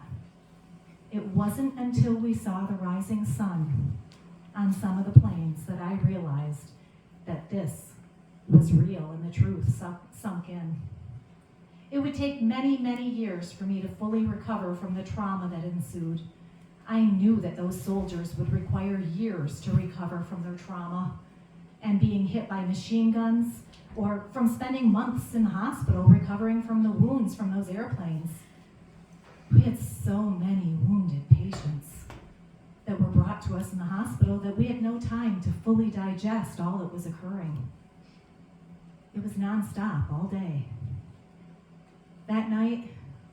It wasn't until we saw the rising sun on some of the planes that I realized that this was real and the truth sunk in. It would take many, many years for me to fully recover from the trauma that ensued. I knew that those soldiers would require years to recover from their trauma and being hit by machine guns or from spending months in the hospital recovering from the wounds from those airplanes. We had so many wounded patients that were brought to us in the hospital that we had no time to fully digest all that was occurring. It was nonstop all day. That night,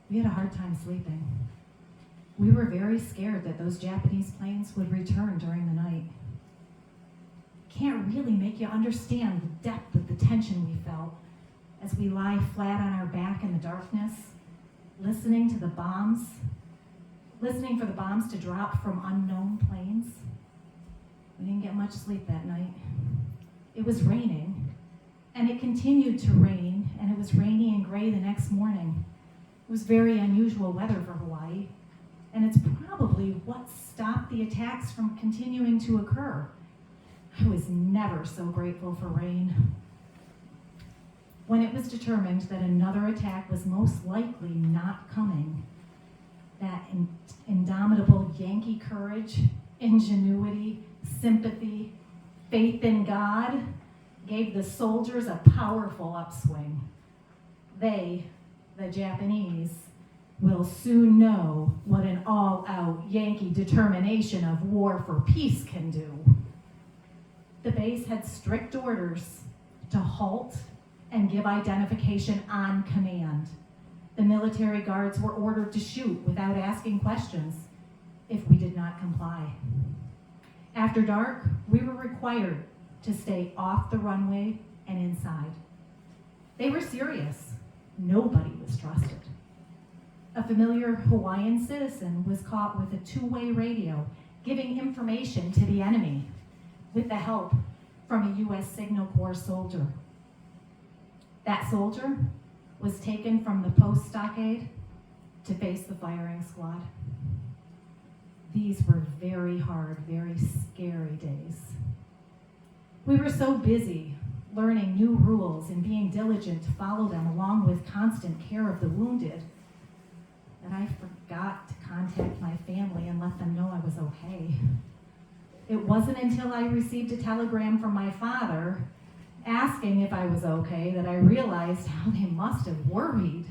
we had a hard time sleeping. We were very scared that those Japanese planes would return during the night. Can't really make you understand the depth of the tension we felt as we lie flat on our back in the darkness, listening to the bombs listening for the bombs to drop from unknown planes. We didn't get much sleep that night. It was raining, and it continued to rain, and it was rainy and gray the next morning. It was very unusual weather for Hawaii, and it's probably what stopped the attacks from continuing to occur. I was never so grateful for rain. When it was determined that another attack was most likely not coming, that indomitable Yankee courage, ingenuity, sympathy, faith in God gave the soldiers a powerful upswing. They, the Japanese, will soon know what an all-out Yankee determination of war for peace can do. The base had strict orders to halt and give identification on command. The military guards were ordered to shoot without asking questions if we did not comply. After dark, we were required to stay off the runway and inside. They were serious. Nobody was trusted. A familiar Hawaiian citizen was caught with a two-way radio giving information to the enemy with the help from a U.S. Signal Corps soldier. That soldier was taken from the post stockade to face the firing squad. These were very hard, very scary days. We were so busy learning new rules and being diligent to follow them along with constant care of the wounded that I forgot to contact my family and let them know I was okay. It wasn't until I received a telegram from my father asking if I was okay that I realized how they must have worried.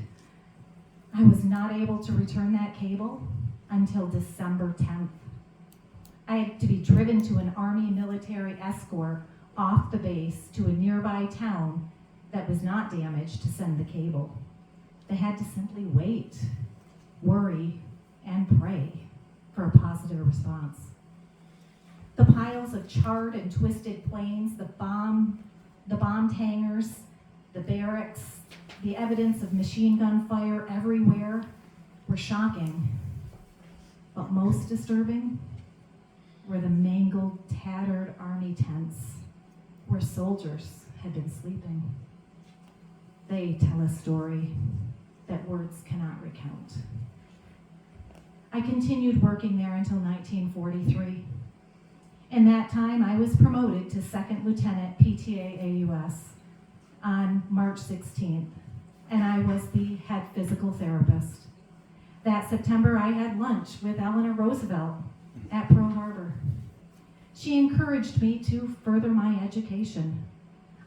I was not able to return that cable until December 10th. I had to be driven to an Army military escort off the base to a nearby town that was not damaged to send the cable. They had to simply wait, worry, and pray for a positive response. The piles of charred and twisted planes, the bombed hangars, the barracks, the evidence of machine gun fire everywhere were shocking. But most disturbing were the mangled, tattered army tents where soldiers had been sleeping. They tell a story that words cannot recount. I continued working there until 1943. In that time, I was promoted to second lieutenant PTA AUS on March 16th, and I was the head physical therapist. That September, I had lunch with Eleanor Roosevelt at Pearl Harbor. She encouraged me to further my education.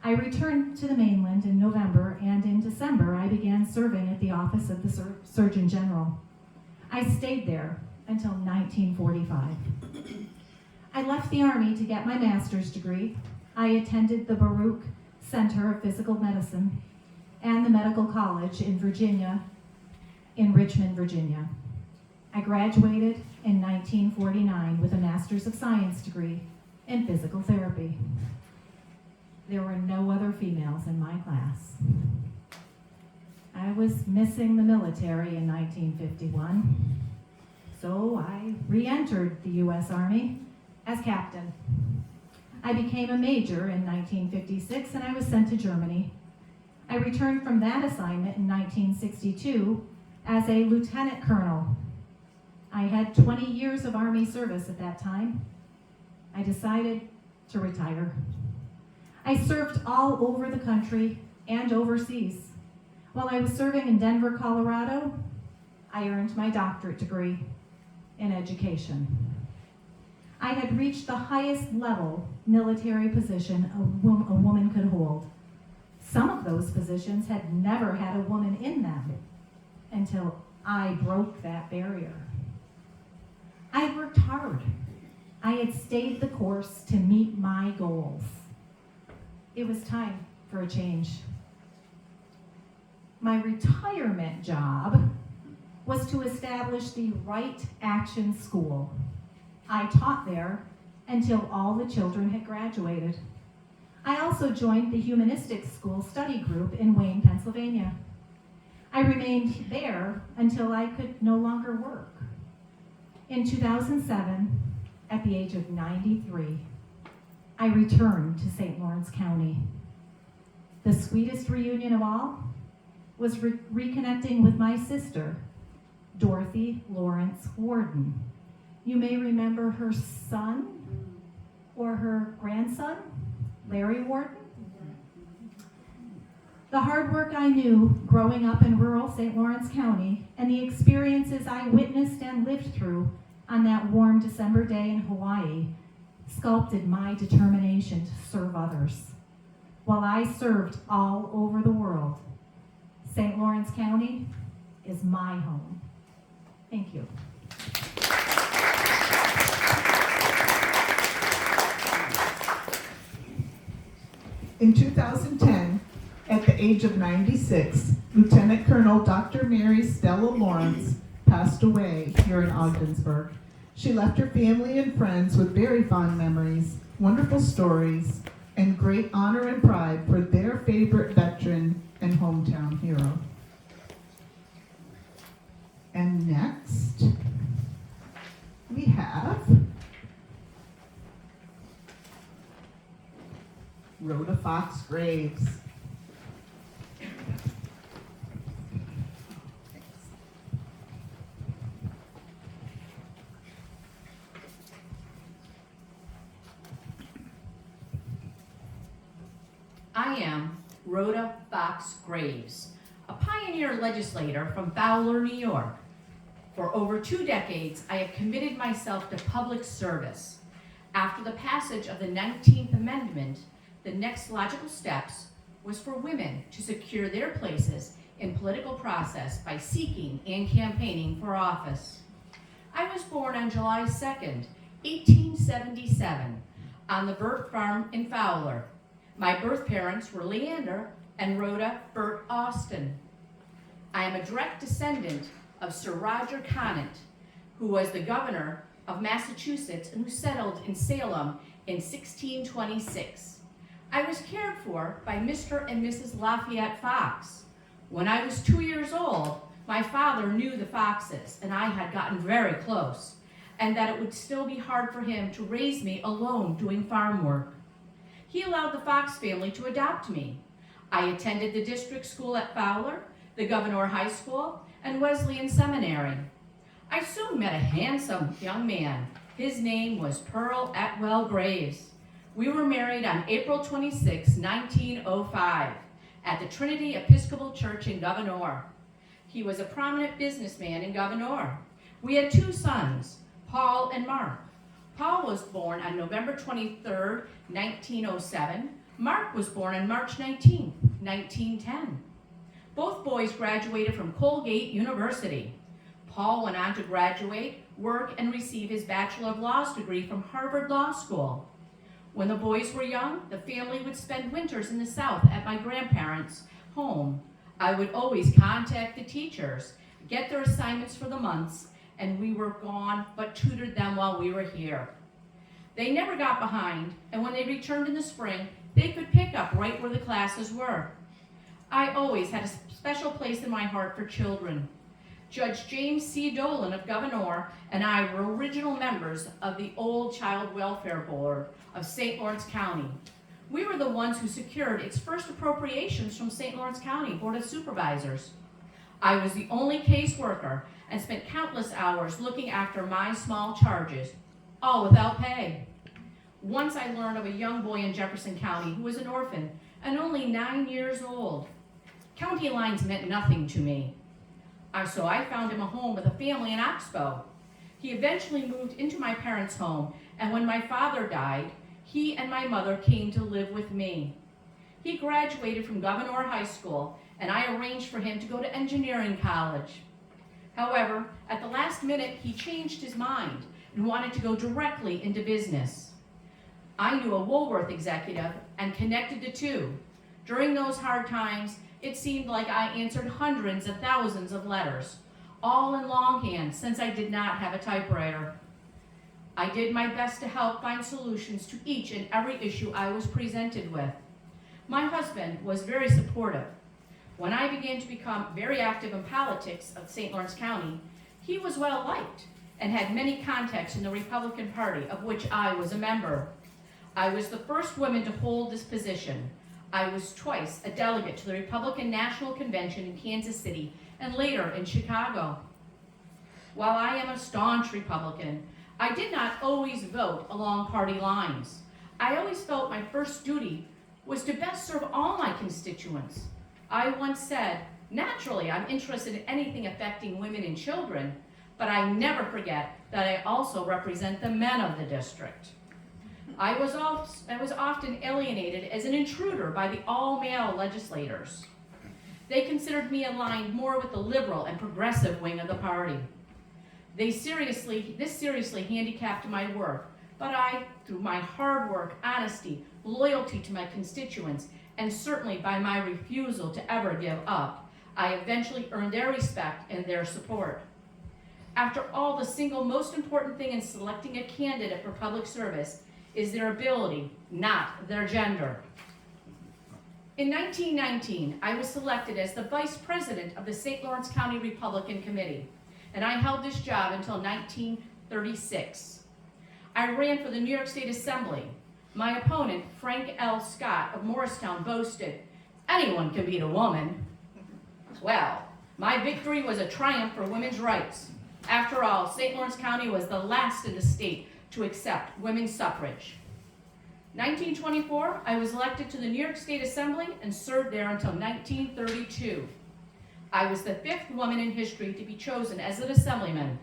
I returned to the mainland in November, and in December, I began serving at the office of the Surgeon General. I stayed there until 1945. I left the Army to get my master's degree. I attended the Baruch Center of Physical Medicine and the Medical College in Richmond, Virginia. I graduated in 1949 with a Master's of Science degree in physical therapy. There were no other females in my class. I was missing the military in 1951, so I re-entered the U.S. Army as captain. I became a major in 1956 and I was sent to Germany. I returned from that assignment in 1962 as a lieutenant colonel. I had 20 years of Army service at that time. I decided to retire. I served all over the country and overseas. While I was serving in Denver, Colorado, I earned my doctorate degree in education. I had reached the highest level military position a woman could hold. Some of those positions had never had a woman in them until I broke that barrier. I had worked hard. I had stayed the course to meet my goals. It was time for a change. My retirement job was to establish the Right Action School. I taught there until all the children had graduated. I also joined the Humanistic School study group in Wayne, Pennsylvania. I remained there until I could no longer work. In 2007, at the age of 93, I returned to St. Lawrence County. The sweetest reunion of all was reconnecting with my sister, Dorothy Lawrence Warden. You may remember her son or her grandson, Larry Warden. The hard work I knew growing up in rural St. Lawrence County and the experiences I witnessed and lived through on that warm December day in Hawaii sculpted my determination to serve others. While I served all over the world, St. Lawrence County is my home. Thank you. In 2010, at the age of 96, Lieutenant Colonel Dr. Mary Stella Lawrence passed away here in Ogdensburg. She left her family and friends with very fond memories, wonderful stories, and great honor and pride for their favorite veteran and hometown hero. And next, we have Rhoda Fox Graves. I am Rhoda Fox Graves, a pioneer legislator from Fowler, New York. For over 2 decades, I have committed myself to public service. After the passage of the 19th Amendment, the next logical steps was for women to secure their places in political process by seeking and campaigning for office. I was born on July 2nd, 1877, on the Burt Farm in Fowler. My birth parents were Leander and Rhoda Burt Austin. I am a direct descendant of Sir Roger Conant, who was the governor of Massachusetts and who settled in Salem in 1626. I was cared for by Mr. and Mrs. Lafayette Fox. When I was 2 years old, my father knew the Foxes, and I had gotten very close, and that it would still be hard for him to raise me alone doing farm work. He allowed the Fox family to adopt me. I attended the district school at Fowler, the Gouverneur High School, and Wesleyan Seminary. I soon met a handsome young man. His name was Pearl Atwell Graves. We were married on April 26, 1905, at the Trinity Episcopal Church in Gouverneur. He was a prominent businessman in Gouverneur. We had 2 sons, Paul and Mark. Paul was born on November 23, 1907. Mark was born on March 19, 1910. Both boys graduated from Colgate University. Paul went on to graduate, work, and receive his Bachelor of Laws degree from Harvard Law School. When the boys were young, the family would spend winters in the South at my grandparents' home. I would always contact the teachers, get their assignments for the months, and we were gone, but tutored them while we were here. They never got behind, and when they returned in the spring, they could pick up right where the classes were. I always had a special place in my heart for children. Judge James C. Dolan of Gouverneur and I were original members of the old Child Welfare Board of St. Lawrence County. We were the ones who secured its first appropriations from St. Lawrence County Board of Supervisors. I was the only caseworker and spent countless hours looking after my small charges, all without pay. Once I learned of a young boy in Jefferson County who was an orphan and only 9 years old. County lines meant nothing to me. So I found him a home with a family in Oxbow. He eventually moved into my parents' home, and when my father died, he and my mother came to live with me. He graduated from Gouverneur High School, and I arranged for him to go to engineering college. However, at the last minute, he changed his mind and wanted to go directly into business. I knew a Woolworth executive and connected the two. During those hard times, it seemed like I answered hundreds of thousands of letters, all in longhand since I did not have a typewriter. I did my best to help find solutions to each and every issue I was presented with. My husband was very supportive. When I began to become very active in politics of St. Lawrence County, he was well liked. and had many contacts in the Republican Party, of which I was a member. I was the first woman to hold this position. I was twice a delegate to the Republican National Convention in Kansas City and later in Chicago. While I am a staunch Republican, I did not always vote along party lines. I always felt my first duty was to best serve all my constituents. I once said, naturally, I'm interested in anything affecting women and children, but I never forget that I also represent the men of the district. I was often alienated as an intruder by the all-male legislators. They considered me aligned more with the liberal and progressive wing of the party. This seriously handicapped my work, but I, through my hard work, honesty, loyalty to my constituents, and certainly by my refusal to ever give up, I eventually earned their respect and their support. After all, the single most important thing in selecting a candidate for public service is their ability, not their gender. In 1919, I was selected as the vice president of the St. Lawrence County Republican Committee, and I held this job until 1936. I ran for the New York State Assembly. My opponent, Frank L. Scott of Morristown, boasted, "Anyone can beat a woman." Well, my victory was a triumph for women's rights. After all, St. Lawrence County was the last in the state to accept women's suffrage. 1924, I was elected to the New York State Assembly and served there until 1932. I was the 5th woman in history to be chosen as an assemblyman.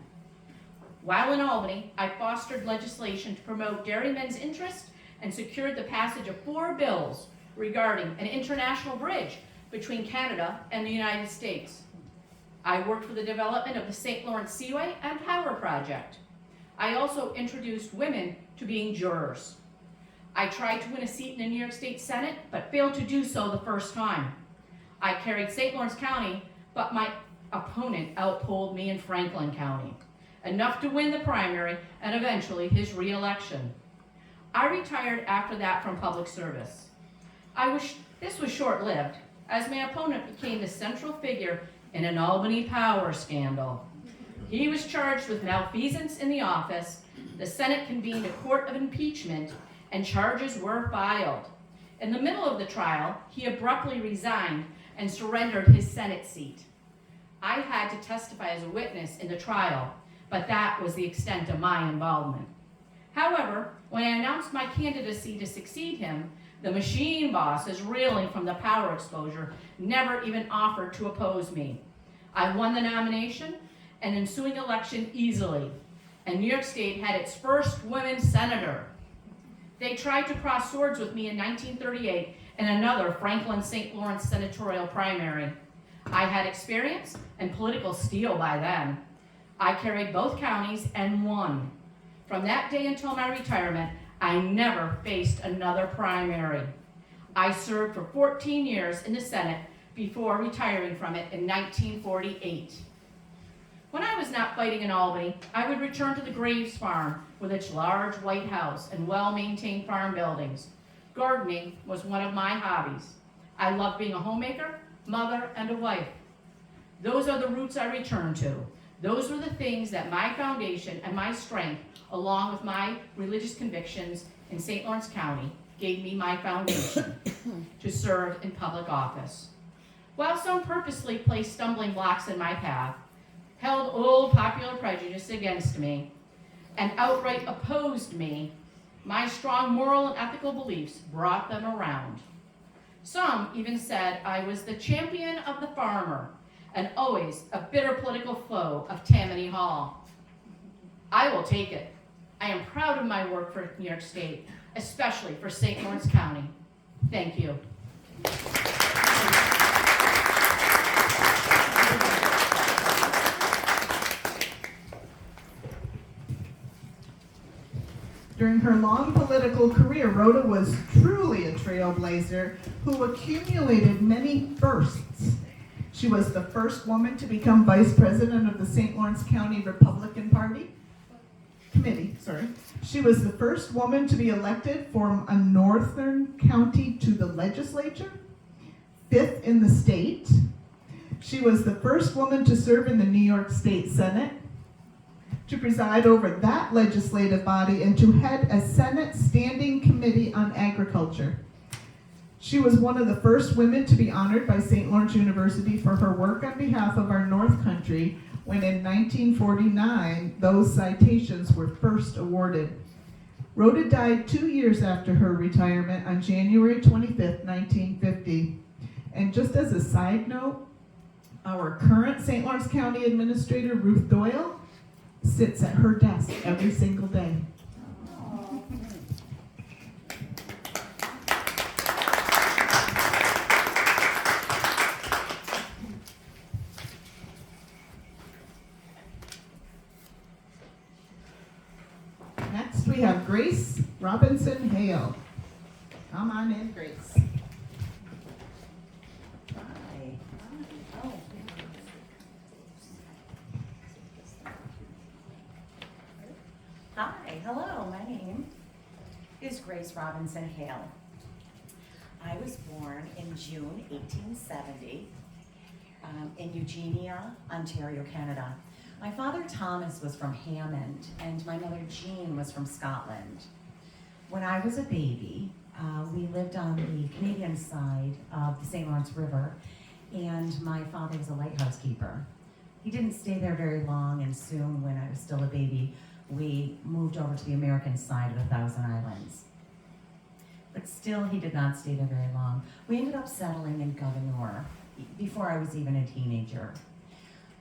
While in Albany, I fostered legislation to promote dairymen's interest and secured the passage of 4 bills regarding an international bridge between Canada and the United States. I worked for the development of the St. Lawrence Seaway and Power Project. I also introduced women to being jurors. I tried to win a seat in the New York State Senate, but failed to do so the first time. I carried St. Lawrence County, but my opponent outpolled me in Franklin County, enough to win the primary and eventually his re-election. I retired after that from public service. This was short-lived, as my opponent became the central figure in an Albany power scandal. He was charged with malfeasance in the office, the Senate convened a court of impeachment, and charges were filed. In the middle of the trial, he abruptly resigned and surrendered his Senate seat. I had to testify as a witness in the trial, but that was the extent of my involvement. However, when I announced my candidacy to succeed him, the machine bosses, reeling from the power exposure, never even offered to oppose me. I won the nomination and ensuing election easily, and New York State had its first women senator. They tried to cross swords with me in 1938 in another Franklin St. Lawrence senatorial primary. I had experience and political steel by then. I carried both counties and won. From that day until my retirement, I never faced another primary. I served for 14 years in the Senate before retiring from it in 1948. When I was not fighting in Albany, I would return to the Graves farm with its large white house and well-maintained farm buildings. Gardening was one of my hobbies. I loved being a homemaker, mother, and a wife. Those are the roots I return to. Those were the things that my foundation and my strength, along with my religious convictions in St. Lawrence County, gave me my foundation to serve in public office. While some purposely placed stumbling blocks in my path, held old popular prejudice against me, and outright opposed me, my strong moral and ethical beliefs brought them around. Some even said I was the champion of the farmer, and always a bitter political foe of Tammany Hall. I will take it. I am proud of my work for New York State, especially for St. Lawrence County. Thank you. During her long political career, Rhoda was truly a trailblazer who accumulated many firsts. She was the first woman to become vice president of the St. Lawrence County Republican Committee. She was the first woman to be elected from a northern county to the legislature, 5th in the state. She was the first woman to serve in the New York State Senate, to preside over that legislative body and to head a Senate Standing Committee on Agriculture. She was one of the first women to be honored by St. Lawrence University for her work on behalf of our North Country when in 1949 those citations were first awarded. Rhoda died 2 years after her retirement on January 25th, 1950. And just as a side note, our current St. Lawrence County Administrator, Ruth Doyle, sits at her desk every single day. Next, we have Grace Robinson Hale. Come on in, Grace. Hi. Oh. Hi, hello, my name is Grace Robinson Hale. I was born in June 1870 in Eugenia, Ontario, Canada. My father Thomas was from Hammond and my mother Jean was from Scotland. When I was a baby, we lived on the Canadian side of the St. Lawrence River, and my father was a lighthouse keeper. He didn't stay there very long, and soon, when I was still a baby, we moved over to the American side of the Thousand Islands. But still, he did not stay there very long. We ended up settling in Gouverneur before I was even a teenager.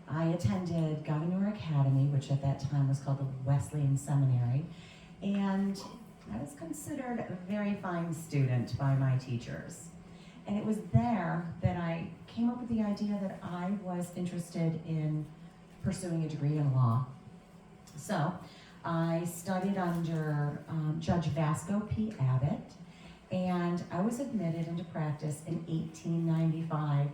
I attended Gouverneur Academy, which at that time was called the Wesleyan Seminary, and I was considered a very fine student by my teachers. And it was there that I came up with the idea that I was interested in pursuing a degree in law. So I studied under Judge Vasco P. Abbott, and I was admitted into practice in 1895.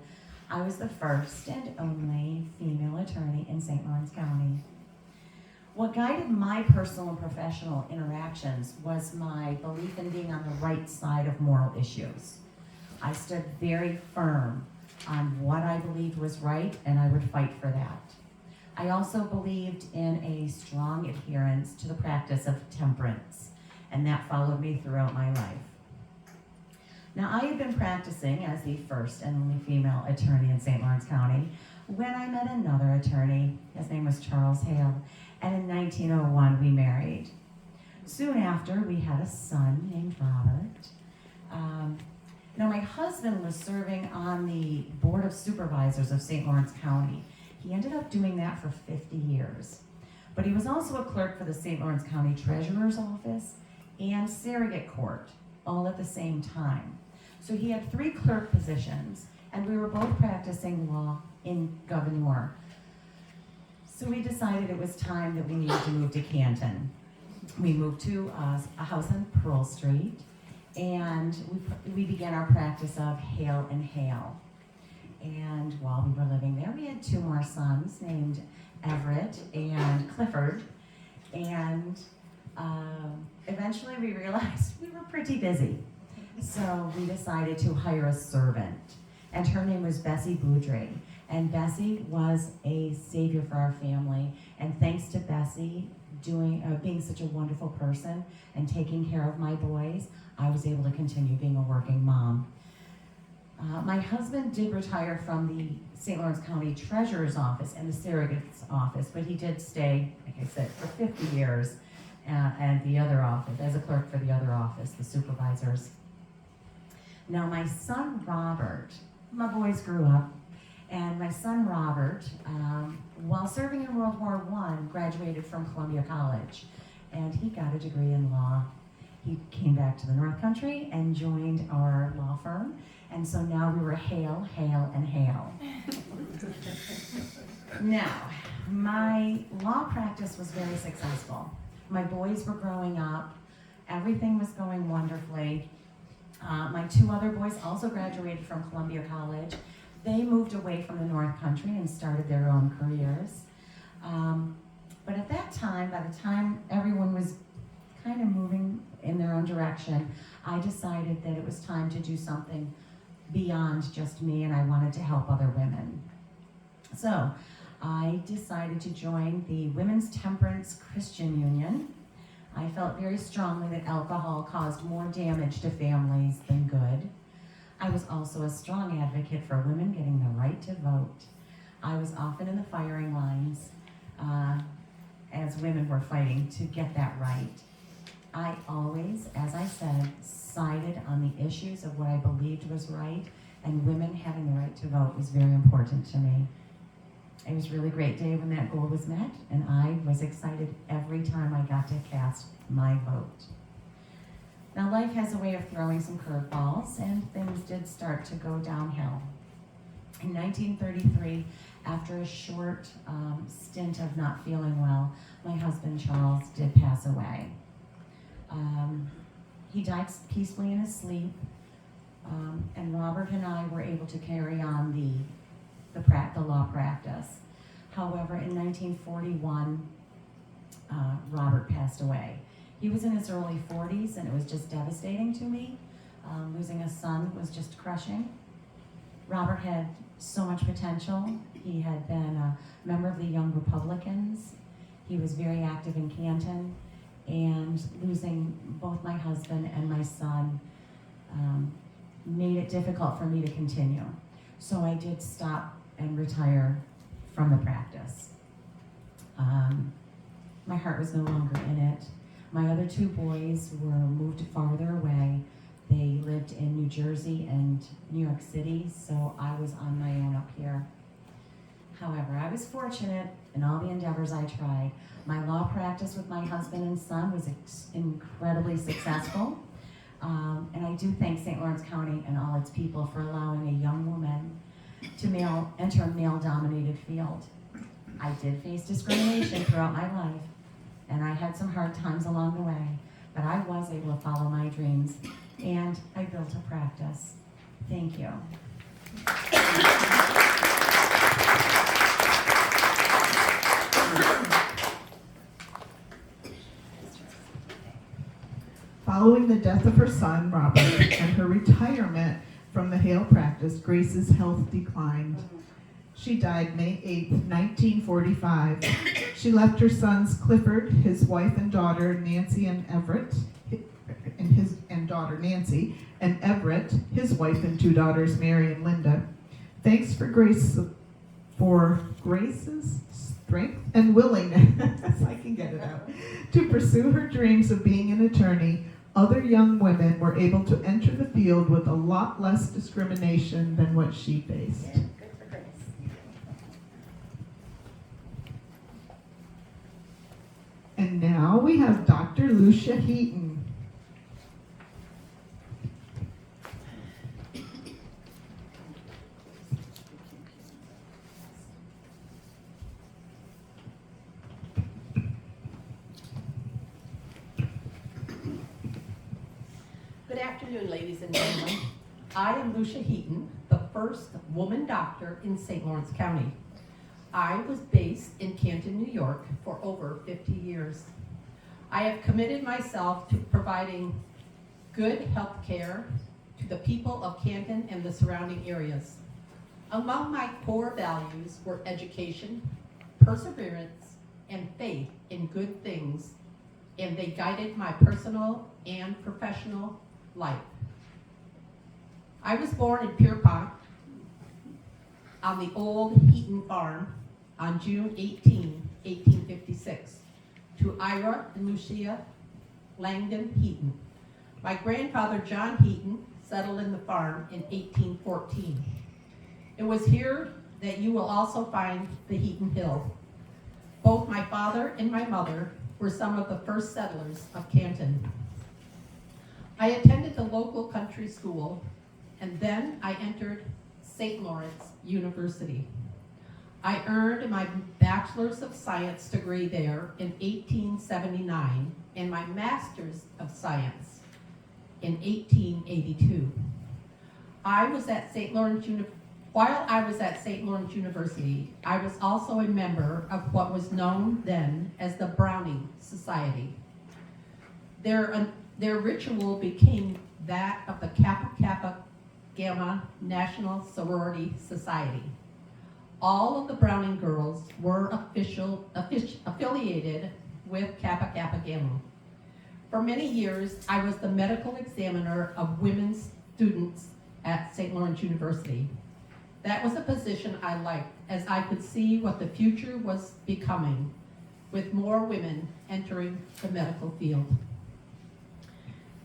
I was the first and only female attorney in St. Lawrence County. What guided my personal and professional interactions was my belief in being on the right side of moral issues. I stood very firm on what I believed was right, and I would fight for that. I also believed in a strong adherence to the practice of temperance, and that followed me throughout my life. Now, I had been practicing as the first and only female attorney in St. Lawrence County when I met another attorney. His name was Charles Hale, and in 1901 we married. Soon after, we had a son named Robert. Now, my husband was serving on the Board of Supervisors of St. Lawrence County. He ended up doing that for 50 years. But he was also a clerk for the St. Lawrence County Treasurer's Office and Surrogate Court, all at the same time. So he had 3 clerk positions, and we were both practicing law in Gouverneur. So we decided it was time that we needed to move to Canton. We moved to a house on Pearl Street, and we began our practice of Hale and Hale. And while we were living there, we had 2 more sons named Everett and Clifford. And eventually we realized we were pretty busy. So we decided to hire a servant. And her name was Bessie Boudry. And Bessie was a savior for our family. And thanks to Bessie being such a wonderful person and taking care of my boys, I was able to continue being a working mom. My husband did retire from the St. Lawrence County Treasurer's Office and the Surrogate's Office, but he did stay, like I said, for 50 years at the other office, as a clerk for the other office, the supervisors. Now, my son Robert, my boys grew up, and my son Robert, while serving in World War I, graduated from Columbia College, and he got a degree in law. He came back to the North Country and joined our law firm, and so now we were Hale, Hale, and Hale. Now, my law practice was very successful. My boys were growing up. Everything was going wonderfully. My 2 other boys also graduated from Columbia College. They moved away from the North Country and started their own careers. But at that time, by the time everyone was kind of moving in their own direction, I decided that it was time to do something beyond just me, and I wanted to help other women. So I decided to join the Women's Temperance Christian Union. I felt very strongly that alcohol caused more damage to families than good. I was also a strong advocate for women getting the right to vote. I was often in the firing lines as women were fighting to get that right. I always, as I said, sided on the issues of what I believed was right, and women having the right to vote was very important to me. It was a really great day when that goal was met, and I was excited every time I got to cast my vote. Now, life has a way of throwing some curveballs, and things did start to go downhill. In 1933, after a short stint of not feeling well, my husband Charles did pass away. He died peacefully in his sleep, and Robert and I were able to carry on the law practice. However, in 1941, Robert passed away. He was in his early 40s, and it was just devastating to me. Losing a son was just crushing. Robert had so much potential. He had been a member of the Young Republicans. He was very active in Canton, and losing both my husband and my son made it difficult for me to continue. So I did stop and retire from the practice. My heart was no longer in it. My other two boys were moved farther away. They lived in New Jersey and New York City, so I was on my own up here. However, I was fortunate in all the endeavors I tried. My law practice with my husband and son was incredibly successful. And I do thank St. Lawrence County and all its people for allowing a young woman to enter a male-dominated field. I did face discrimination throughout my life, and I had some hard times along the way, but I was able to follow my dreams, and I built a practice. Thank you. Following the death of her son, Robert, and her retirement from the Hale practice, Grace's health declined. She died May 8, 1945. She left her sons Clifford, his wife and daughter Nancy and Everett, and daughter Nancy, and Everett, his wife and two daughters Mary and Linda. Thanks for Grace's strength and willingness, I can get it out, to pursue her dreams of being an attorney. Other young women were able to enter the field with a lot less discrimination than what she faced. Good for Grace. And now we have Dr. Lucia Heaton. Good afternoon, ladies and gentlemen. I am Lucia Heaton, the first woman doctor in St. Lawrence County. I was based in Canton, New York for over 50 years. I have committed myself to providing good health care to the people of Canton and the surrounding areas. Among my core values were education, perseverance, and faith in good things, and they guided my personal and professional life. I was born in Pierpont on the old Heaton farm on June 18, 1856, to Ira and Lucia Langdon Heaton. My grandfather, John Heaton, settled in the farm in 1814. It was here that you will also find the Heaton Hill. Both my father and my mother were some of the first settlers of Canton. I attended the local country school, and then I entered St. Lawrence University. I earned my Bachelor's of Science degree there in 1879 and my Master's of Science in 1882. While I was at St. Lawrence University, I was also a member of what was known then as the Browning Society. Their ritual became that of the Kappa Kappa Gamma National Sorority Society. All of the Browning girls affiliated with Kappa Kappa Gamma. For many years, I was the medical examiner of women's students at St. Lawrence University. That was a position I liked, as I could see what the future was becoming, with more women entering the medical field.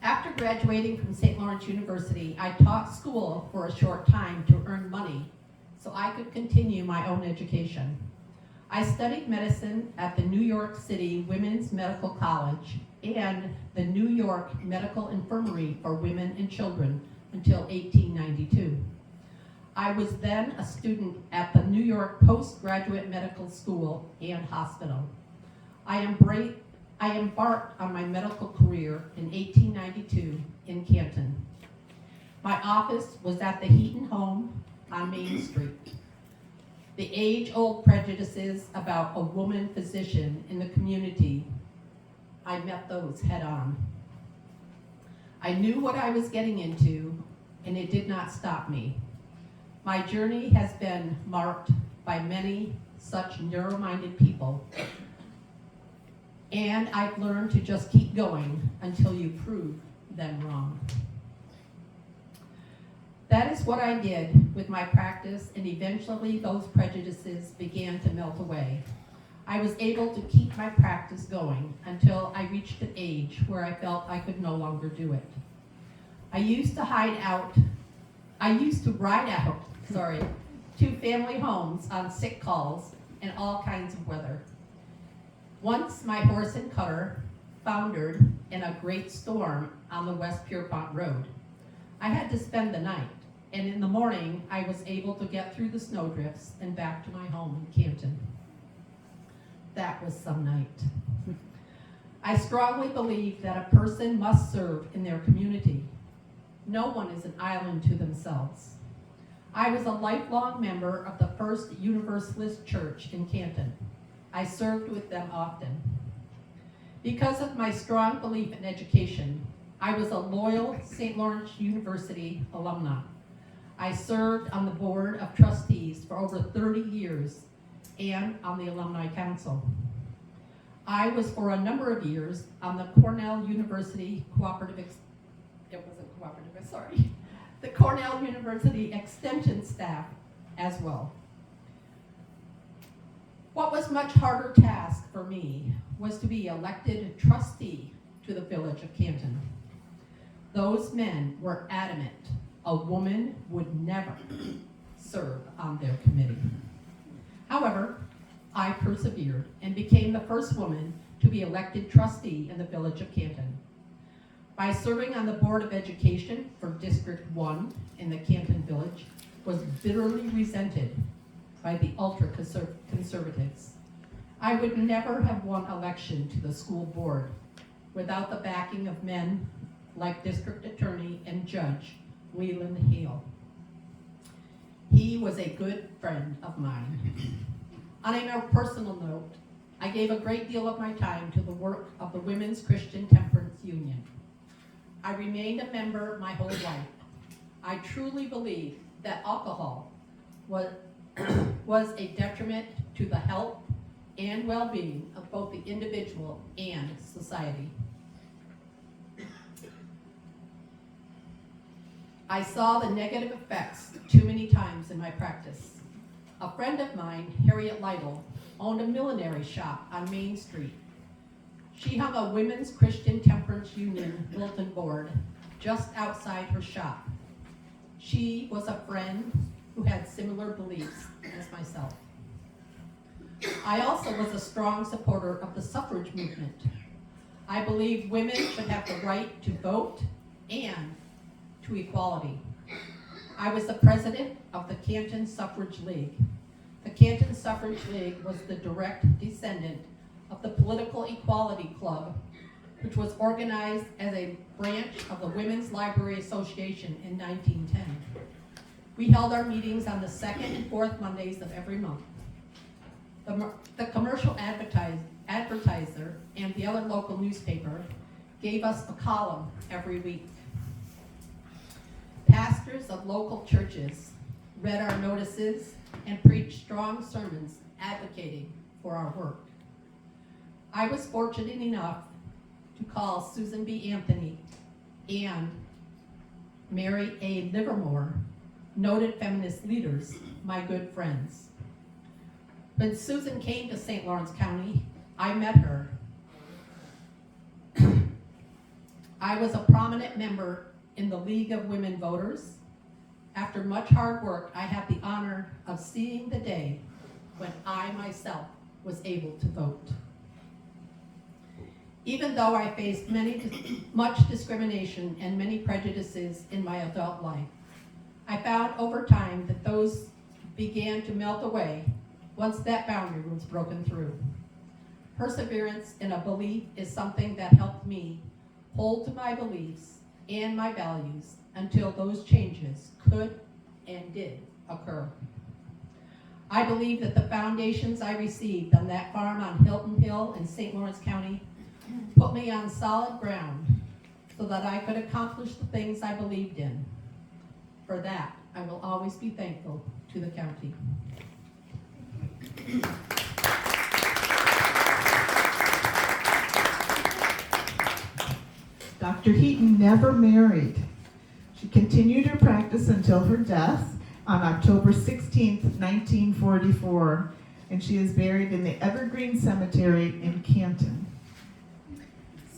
After graduating from St. Lawrence University, I taught school for a short time to earn money so I could continue my own education. I studied medicine at the New York City Women's Medical College and the New York Medical Infirmary for Women and Children until 1892. I was then a student at the New York Postgraduate Medical School and Hospital. I embarked on my medical career in 1892 in Canton. My office was at the Heaton home on Main Street. The age-old prejudices about a woman physician in the community, I met those head on. I knew what I was getting into, and it did not stop me. My journey has been marked by many such narrow-minded people, and I've learned to just keep going until you prove them wrong. That is what I did with my practice, and eventually those prejudices began to melt away. I was able to keep my practice going until I reached an age where I felt I could no longer do it. I used to ride out to family homes on sick calls and all kinds of weather. Once my horse and cutter foundered in a great storm on the West Pierpont Road. I had to spend the night, and in the morning I was able to get through the snowdrifts and back to my home in Canton. That was some night. I strongly believe that a person must serve in their community. No one is an island to themselves. I was a lifelong member of the First Universalist Church in Canton. I served with them often. Because of my strong belief in education, I was a loyal St. Lawrence University alumna. I served on the Board of Trustees for over 30 years and on the Alumni Council. I was for a number of years on the Cornell University the Cornell University Extension staff as well. What was much harder task for me was to be elected trustee to the Village of Canton. Those men were adamant a woman would never serve on their committee. However, I persevered and became the first woman to be elected trustee in the Village of Canton. By serving on the Board of Education for District 1 in the Canton Village, was bitterly resented by the ultra-conservatives. I would never have won election to the school board without the backing of men like District Attorney and Judge Leland Hale. He was a good friend of mine. On a more personal note, I gave a great deal of my time to the work of the Women's Christian Temperance Union. I remained a member my whole life. I truly believe that alcohol was a detriment to the health and well-being of both the individual and society. I saw the negative effects too many times in my practice. A friend of mine, Harriet Lytle, owned a millinery shop on Main Street. She hung a Women's Christian Temperance Union bulletin board just outside her shop. She was a friend who had similar beliefs as myself. I also was a strong supporter of the suffrage movement. I believe women should have the right to vote and to equality. I was the president of the Canton Suffrage League. The Canton Suffrage League was the direct descendant of the Political Equality Club, which was organized as a branch of the Women's Library Association in 1910. We held our meetings on the second and fourth Mondays of every month. The commercial advertiser and the other local newspaper gave us a column every week. Pastors of local churches read our notices and preached strong sermons advocating for our work. I was fortunate enough to call Susan B. Anthony and Mary A. Livermore, noted feminist leaders, my good friends. When Susan came to St. Lawrence County, I met her. I was a prominent member in the League of Women Voters. After much hard work, I had the honor of seeing the day when I myself was able to vote. Even though I faced much discrimination and many prejudices in my adult life, I found over time that those began to melt away once that boundary was broken through. Perseverance in a belief is something that helped me hold to my beliefs and my values until those changes could and did occur. I believe that the foundations I received on that farm on Hilton Hill in St. Lawrence County put me on solid ground so that I could accomplish the things I believed in. For that, I will always be thankful to the county. Dr. Heaton never married. She continued her practice until her death on October 16th, 1944, and she is buried in the Evergreen Cemetery in Canton.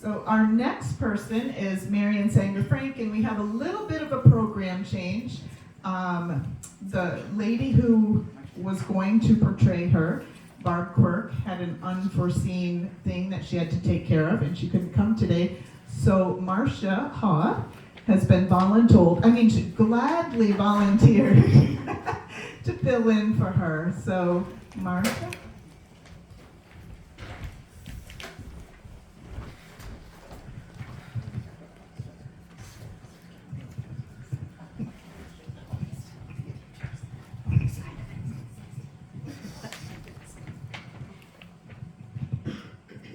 So our next person is Marion Sanger Frank, and we have a little bit of a program change. The lady who was going to portray her, Barb Quirk, had an unforeseen thing that she had to take care of, and she couldn't come today. So Marcia Haw has been she gladly volunteered to fill in for her. So Marcia.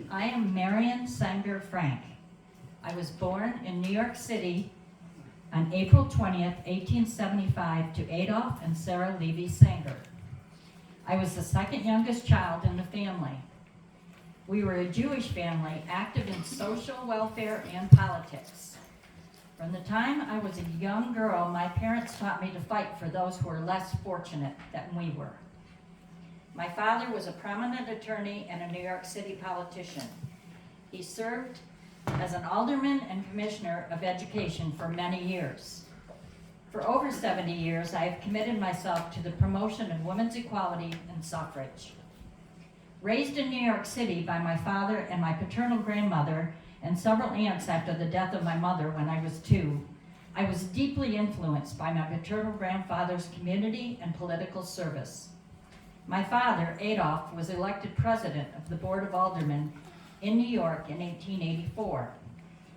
I am Marion Sanger Frank. I was born in New York City on April 20th, 1875 to Adolph and Sarah Levy Sanger. I was the second youngest child in the family. We were a Jewish family active in social welfare and politics. From the time I was a young girl, my parents taught me to fight for those who were less fortunate than we were. My father was a prominent attorney and a New York City politician. He served as an alderman and commissioner of education for many years. For over 70 years, I have committed myself to the promotion of women's equality and suffrage. Raised in New York City by my father and my paternal grandmother and several aunts after the death of my mother when I was 2, I was deeply influenced by my paternal grandfather's community and political service. My father, Adolph, was elected president of the Board of Aldermen in New York in 1884.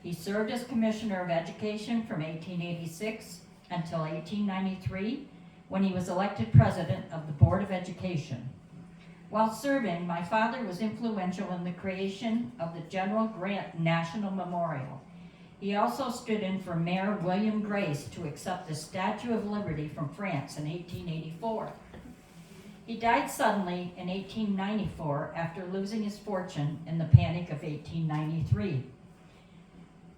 He served as Commissioner of Education from 1886 until 1893, when he was elected President of the Board of Education. While serving, my father was influential in the creation of the General Grant National Memorial. He also stood in for Mayor William Grace to accept the Statue of Liberty from France in 1884. He died suddenly in 1894 after losing his fortune in the Panic of 1893.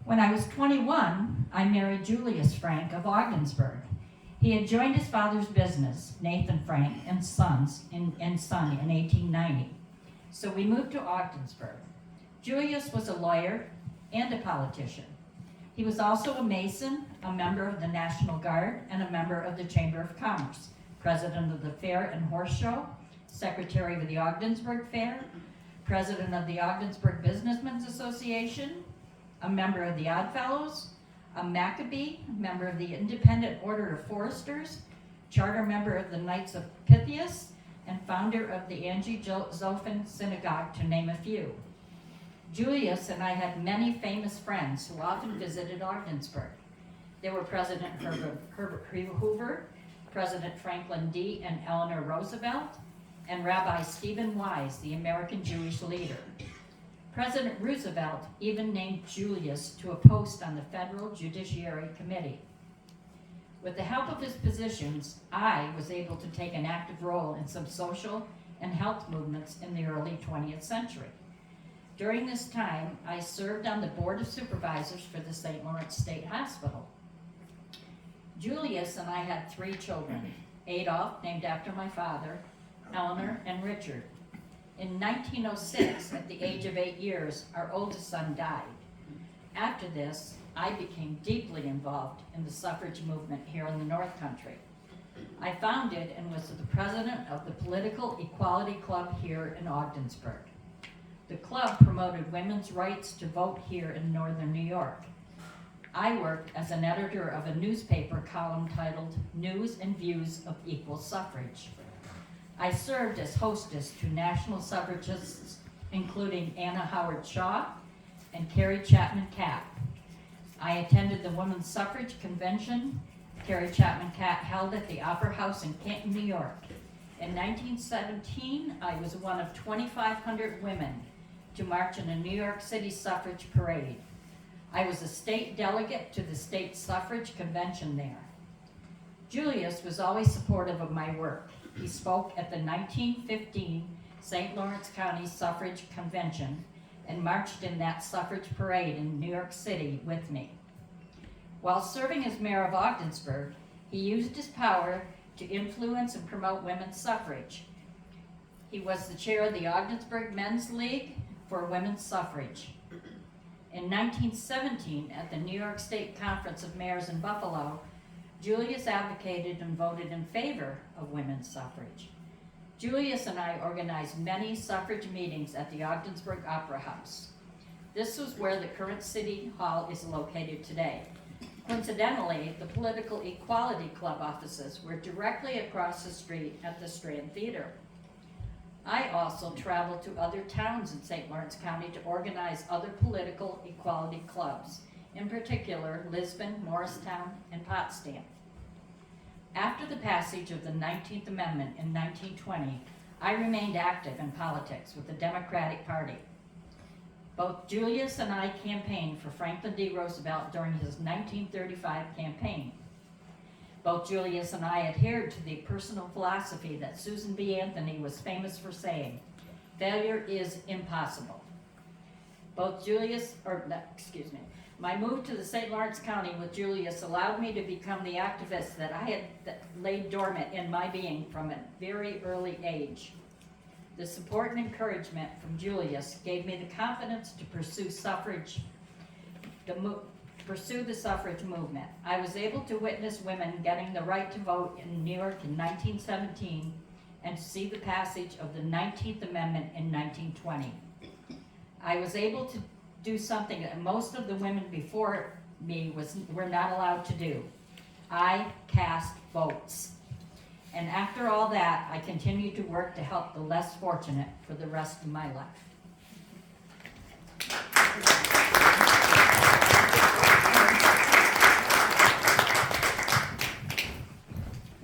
When I was 21, I married Julius Frank of Ogdensburg. He had joined his father's business, Nathan Frank and Son, in 1890. So we moved to Ogdensburg. Julius was a lawyer and a politician. He was also a Mason, a member of the National Guard, and a member of the Chamber of Commerce, president of the Fair and Horse Show, secretary of the Ogdensburg Fair, president of the Ogdensburg Businessmen's Association, a member of the Odd Fellows, a Maccabee, member of the Independent Order of Foresters, charter member of the Knights of Pythias, and founder of the Angie Zophim Synagogue, to name a few. Julius and I had many famous friends who often visited Ogdensburg. There were President Herbert Hoover, President Franklin D. and Eleanor Roosevelt, and Rabbi Stephen Wise, the American Jewish leader. President Roosevelt even named Julius to a post on the Federal Judiciary Committee. With the help of his positions, I was able to take an active role in some social and health movements in the early 20th century. During this time, I served on the Board of Supervisors for the St. Lawrence State Hospital. Julius and I had 3 children, Adolph, named after my father, Eleanor, and Richard. In 1906, at the age of 8 years, our oldest son died. After this, I became deeply involved in the suffrage movement here in the North Country. I founded and was the president of the Political Equality Club here in Ogdensburg. The club promoted women's rights to vote here in Northern New York. I worked as an editor of a newspaper column titled News and Views of Equal Suffrage. I served as hostess to national suffragists, including Anna Howard Shaw and Carrie Chapman Catt. I attended the Women's Suffrage Convention Carrie Chapman Catt held at the Opera House in Canton, New York. In 1917, I was one of 2,500 women to march in a New York City suffrage parade. I was a state delegate to the state suffrage convention there. Julius was always supportive of my work. He spoke at the 1915 St. Lawrence County Suffrage Convention and marched in that suffrage parade in New York City with me. While serving as mayor of Ogdensburg, he used his power to influence and promote women's suffrage. He was the chair of the Ogdensburg Men's League for women's suffrage. In 1917, at the New York State Conference of Mayors in Buffalo, Julius advocated and voted in favor of women's suffrage. Julius and I organized many suffrage meetings at the Ogdensburg Opera House. This was where the current City Hall is located today. Coincidentally, the Political Equality Club offices were directly across the street at the Strand Theater. I also traveled to other towns in St. Lawrence County to organize other political equality clubs, in particular Lisbon, Morristown, and Potsdam. After the passage of the 19th Amendment in 1920, I remained active in politics with the Democratic Party. Both Julius and I campaigned for Franklin D. Roosevelt during his 1935 campaign. Both Julius and I adhered to the personal philosophy that Susan B. Anthony was famous for saying, "Failure is impossible." My move to the St. Lawrence County with Julius allowed me to become the activist that I had laid dormant in my being from a very early age. The support and encouragement from Julius gave me the confidence to pursue the suffrage movement. I was able to witness women getting the right to vote in New York in 1917 and to see the passage of the 19th Amendment in 1920. I was able to do something that most of the women before me were not allowed to do. I cast votes. And after all that, I continued to work to help the less fortunate for the rest of my life.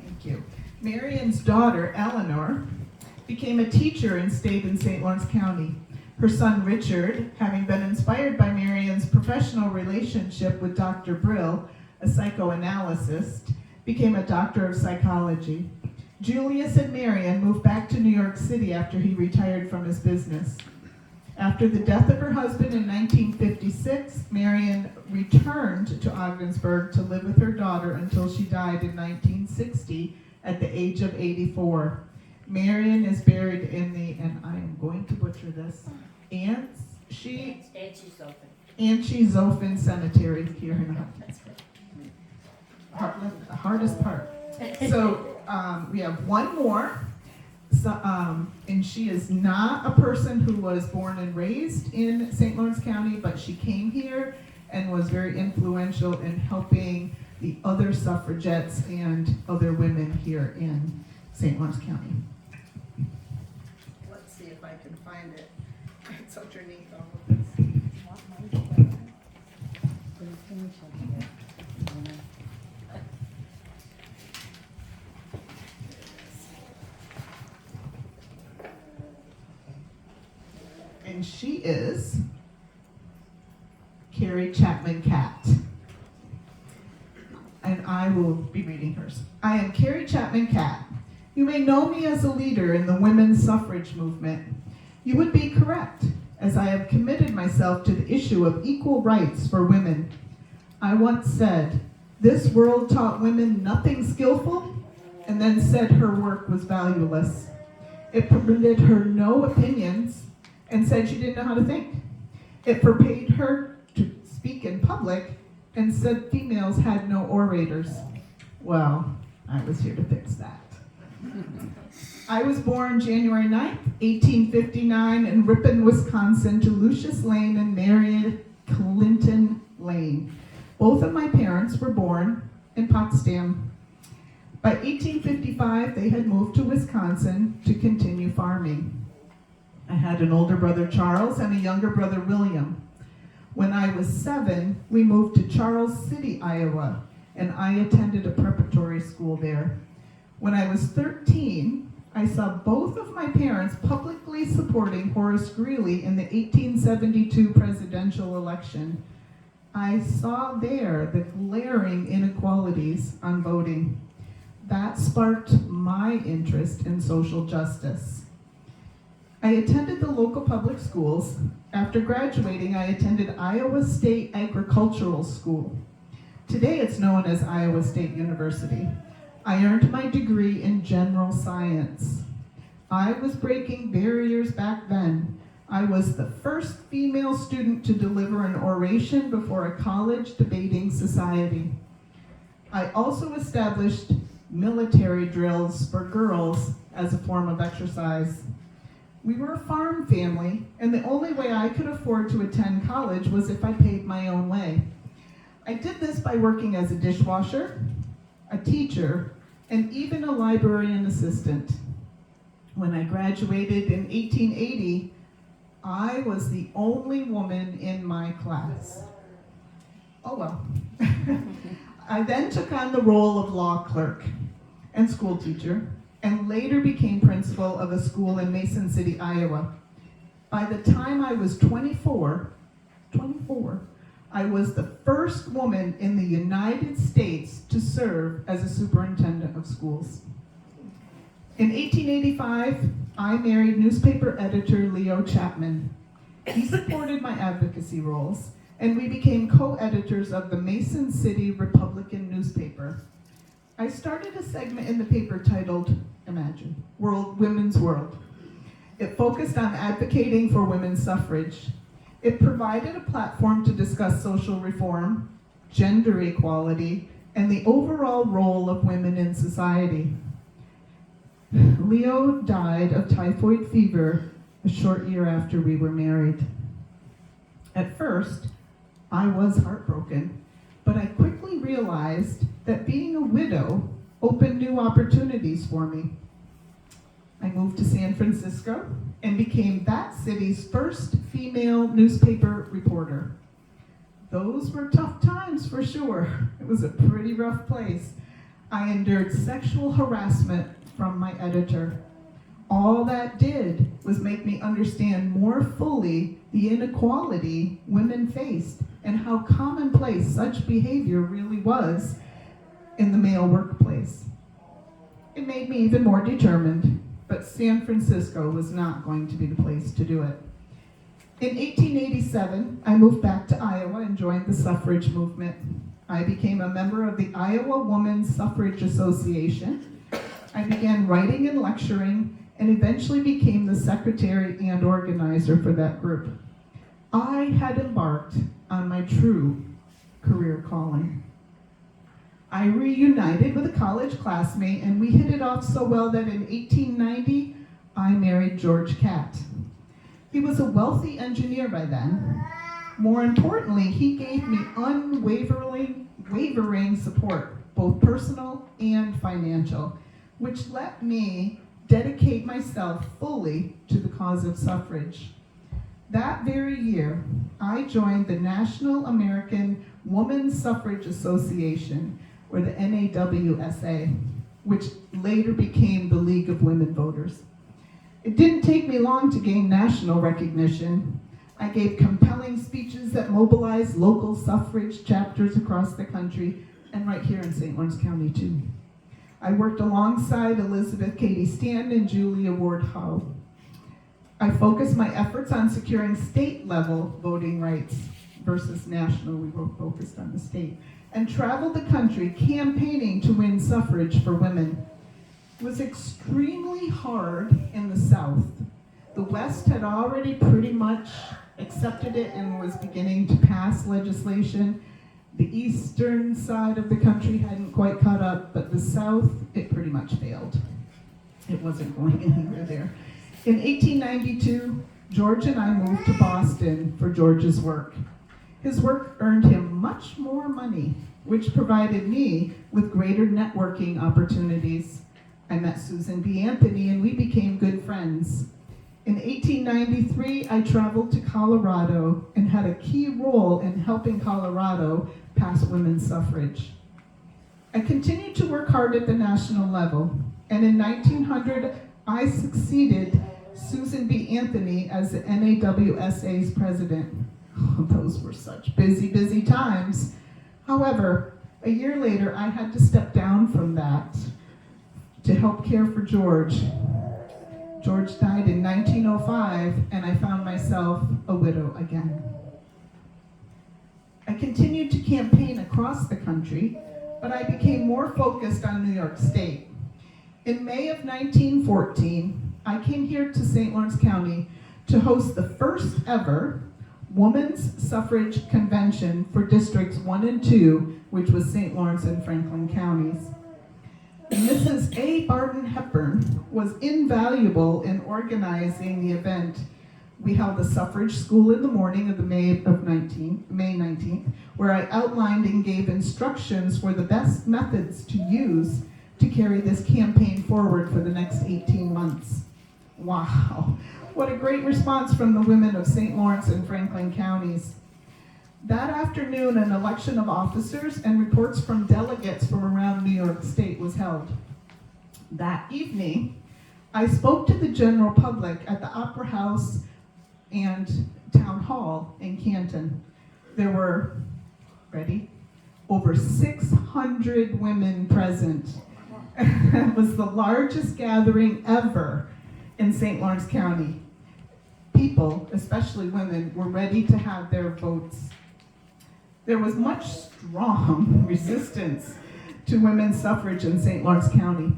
Thank you. Marion's daughter, Eleanor, became a teacher and stayed in St. Lawrence County. Her son, Richard, having been inspired by Marion's professional relationship with Dr. Brill, a psychoanalyst, became a doctor of psychology. Julius and Marion moved back to New York City after he retired from his business. After the death of her husband in 1956, Marion returned to Ogdensburg to live with her daughter until she died in 1960 at the age of 84. Marion is buried in the, and I am going to butcher this, Anschi-Zofen Cemetery here in Heartland, the hardest part. So we have one more, and she is not a person who was born and raised in St. Lawrence County, but she came here and was very influential in helping the other suffragettes and other women here in St. Lawrence County. Let's see if I can find it. It's underneath all of this. And she is Carrie Chapman Catt. And I will be reading hers. I am Carrie Chapman Catt. You may know me as a leader in the women's suffrage movement. You would be correct, as I have committed myself to the issue of equal rights for women. I once said, "This world taught women nothing skillful," and then said her work was valueless. It permitted her no opinions and said she didn't know how to think. It forbade her to speak in public and said females had no orators. Well, I was here to fix that. I was born January 9th, 1859 in Ripon, Wisconsin to Lucius Lane and Marion Clinton Lane. Both of my parents were born in Potsdam. By 1855, they had moved to Wisconsin to continue farming. I had an older brother, Charles, and a younger brother, William. When I was 7, we moved to Charles City, Iowa, and I attended a preparatory school there. When I was 13, I saw both of my parents publicly supporting Horace Greeley in the 1872 presidential election. I saw there the glaring inequalities on voting. That sparked my interest in social justice. I attended the local public schools. After graduating, I attended Iowa State Agricultural School. Today it's known as Iowa State University. I earned my degree in general science. I was breaking barriers back then. I was the first female student to deliver an oration before a college debating society. I also established military drills for girls as a form of exercise. We were a farm family, and the only way I could afford to attend college was if I paid my own way. I did this by working as a dishwasher, a teacher, and even a librarian assistant. When I graduated in 1880, I was the only woman in my class. Oh well. I then took on the role of law clerk and school teacher, and later became principal of a school in Mason City, Iowa. By the time I was 24, I was the first woman in the United States to serve as a superintendent of schools. In 1885, I married newspaper editor Leo Chapman. He supported my advocacy roles, and we became co-editors of the Mason City Republican newspaper. I started a segment in the paper titled, imagine, Women's World. It focused on advocating for women's suffrage. It provided a platform to discuss social reform, gender equality, and the overall role of women in society. Leo died of typhoid fever a short year after we were married. At first, I was heartbroken, but I quickly realized that being a widow opened new opportunities for me. I moved to San Francisco and became that city's first female newspaper reporter. Those were tough times for sure. It was a pretty rough place. I endured sexual harassment from my editor. All that did was make me understand more fully the inequality women faced and how commonplace such behavior really was in the male workplace. It made me even more determined, but San Francisco was not going to be the place to do it. In 1887, I moved back to Iowa and joined the suffrage movement. I became a member of the Iowa Women's Suffrage Association. I began writing and lecturing and eventually became the secretary and organizer for that group. I had embarked on my true career calling. I reunited with a college classmate, and we hit it off so well that in 1890, I married George Catt. He was a wealthy engineer by then. More importantly, he gave me unwavering support, both personal and financial, which let me dedicate myself fully to the cause of suffrage. That very year, I joined the National American Women's Suffrage Association, or the NAWSA, which later became the League of Women Voters. It didn't take me long to gain national recognition. I gave compelling speeches that mobilized local suffrage chapters across the country, and right here in St. Lawrence County too. I worked alongside Elizabeth Cady Stanton and Julia Ward Howe. I focused my efforts on securing state-level voting rights versus national. We were focused on the state. And traveled the country campaigning to win suffrage for women. It was extremely hard in the South. The West had already pretty much accepted it and was beginning to pass legislation. The eastern side of the country hadn't quite caught up, but the South, it pretty much failed. It wasn't going anywhere there. In 1892, George and I moved to Boston for George's work. His work earned him much more money, which provided me with greater networking opportunities. I met Susan B. Anthony and we became good friends. In 1893, I traveled to Colorado and had a key role in helping Colorado pass women's suffrage. I continued to work hard at the national level, and in 1900, I succeeded Susan B. Anthony as the NAWSA's president. Those were such busy, busy times. However, a year later, I had to step down from that to help care for George. George died in 1905, and I found myself a widow again. I continued to campaign across the country, but I became more focused on New York State. In May of 1914, I came here to St. Lawrence County to host the first ever Women's Suffrage Convention for Districts 1 and 2, which was St. Lawrence and Franklin counties. Mrs. A. Barton Hepburn was invaluable in organizing the event. We held a suffrage school in the morning of May 19th, where I outlined and gave instructions for the best methods to use to carry this campaign forward for the next 18 months. Wow, what a great response from the women of St. Lawrence and Franklin counties. That afternoon, an election of officers and reports from delegates from around New York State was held. That evening, I spoke to the general public at the Opera House and Town Hall in Canton. There were, ready, over 600 women present. It was the largest gathering ever in St. Lawrence County. People, especially women, were ready to have their votes. There was much strong resistance to women's suffrage in St. Lawrence County.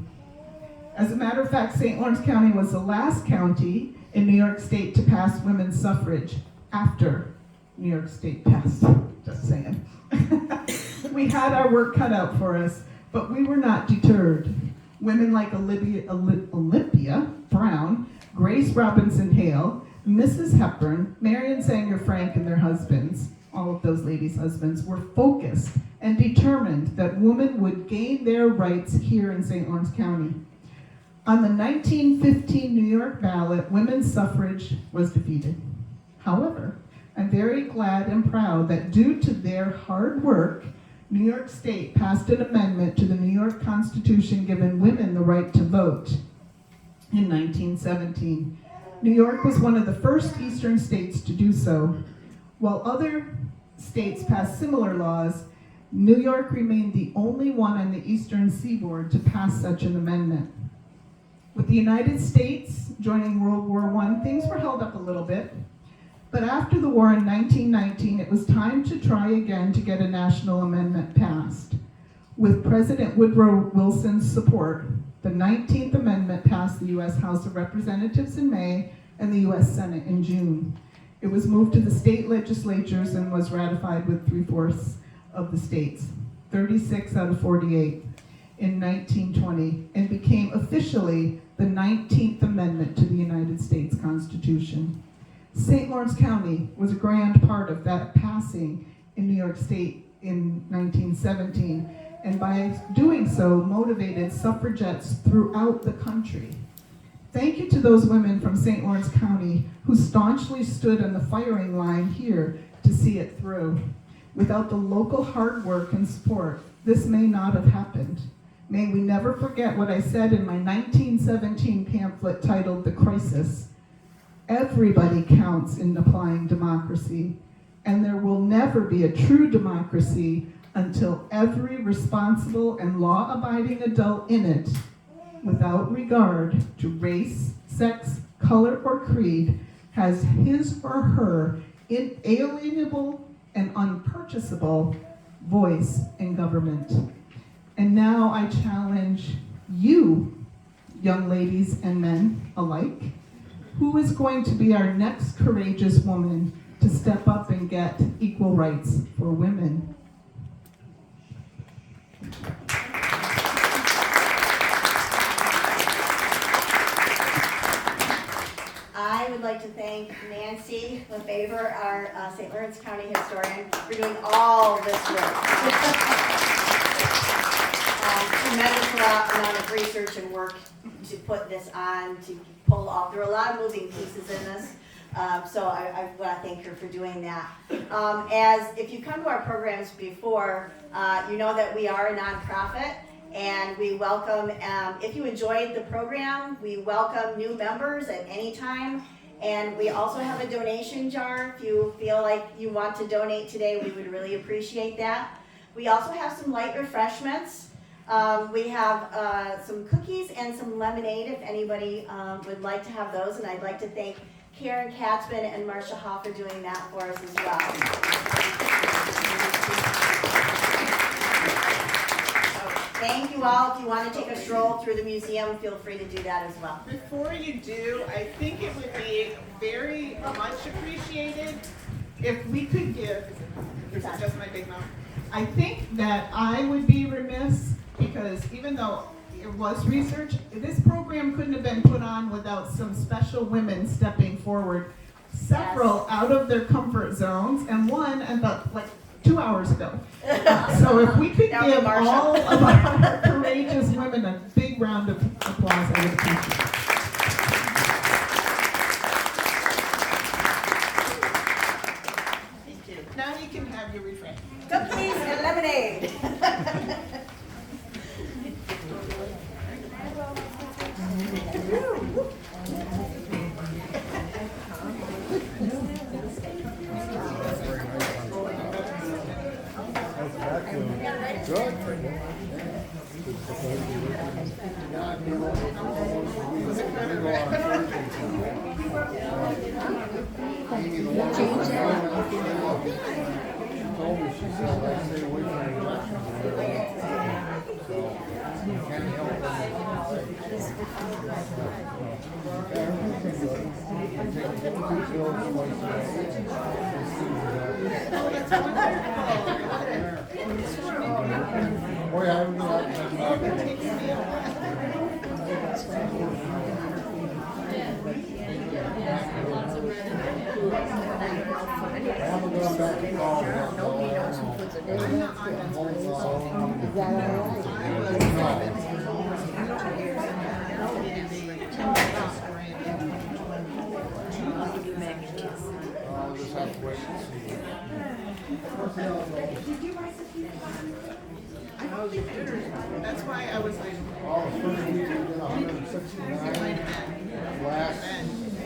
As a matter of fact, St. Lawrence County was the last county in New York State to pass women's suffrage after New York State passed. Just saying. We had our work cut out for us, but we were not deterred. Women like Olympia Brown, Grace Robinson Hale, Mrs. Hepburn, Marion Sanger Frank and their husbands, all of those ladies' husbands, were focused and determined that women would gain their rights here in St. Lawrence County. On the 1915 New York ballot, women's suffrage was defeated. However, I'm very glad and proud that due to their hard work, New York State passed an amendment to the New York Constitution giving women the right to vote in 1917. New York was one of the first eastern states to do so. While other states passed similar laws, New York remained the only one on the eastern seaboard to pass such an amendment. With the United States joining World War I, things were held up a little bit. But after the war in 1919, it was time to try again to get a national amendment passed. With President Woodrow Wilson's support, the 19th Amendment passed the U.S. House of Representatives in May and the U.S. Senate in June. It was moved to the state legislatures and was ratified with 3/4 of the states, 36 out of 48, in 1920, and became officially the 19th Amendment to the United States Constitution. St. Lawrence County was a grand part of that passing in New York State in 1917, and by doing so, motivated suffragettes throughout the country. Thank you to those women from St. Lawrence County who staunchly stood on the firing line here to see it through. Without the local hard work and support, this may not have happened. May we never forget what I said in my 1917 pamphlet titled The Crisis. Everybody counts in applying democracy, and there will never be a true democracy until every responsible and law-abiding adult in it, without regard to race, sex, color, or creed, has his or her inalienable and unpurchasable voice in government. And now I challenge you, young ladies and men alike, who is going to be our next courageous woman to step up and get equal rights for women? I would like to thank Nancy LaFavor, our St. Lawrence County historian, for doing all this work. Tremendous amount of research and work to put this on, to pull off. There are a lot of moving pieces in this, so I want to thank her for doing that. As if you come to our programs before, you know that we are a nonprofit, and we welcome, if you enjoyed the program, we welcome new members at any time. And we also have a donation jar. If you feel like you want to donate today, we would really appreciate that. We also have some light refreshments. We have some cookies and some lemonade if anybody would like to have those. And I'd like to thank Karen Katzman and Marcia Hoff for doing that for us as well. Thank you all. If you want to take a stroll through the museum, feel free to do that as well. Before you do, I think it would be very much appreciated if we could give, this is just my big mouth, I think that I would be remiss, because even though it was research, this program couldn't have been put on without some special women stepping forward, several out of their comfort zones, and one about like 2 hours ago. So if we could That would be give Marsha. all of our courageous women a big round of applause, I would appreciate it. Thank you. Now you can have your refreshment. Cookies and lemonade. Oh, yeah, I remember That's why I was like, first week we did 169. Last,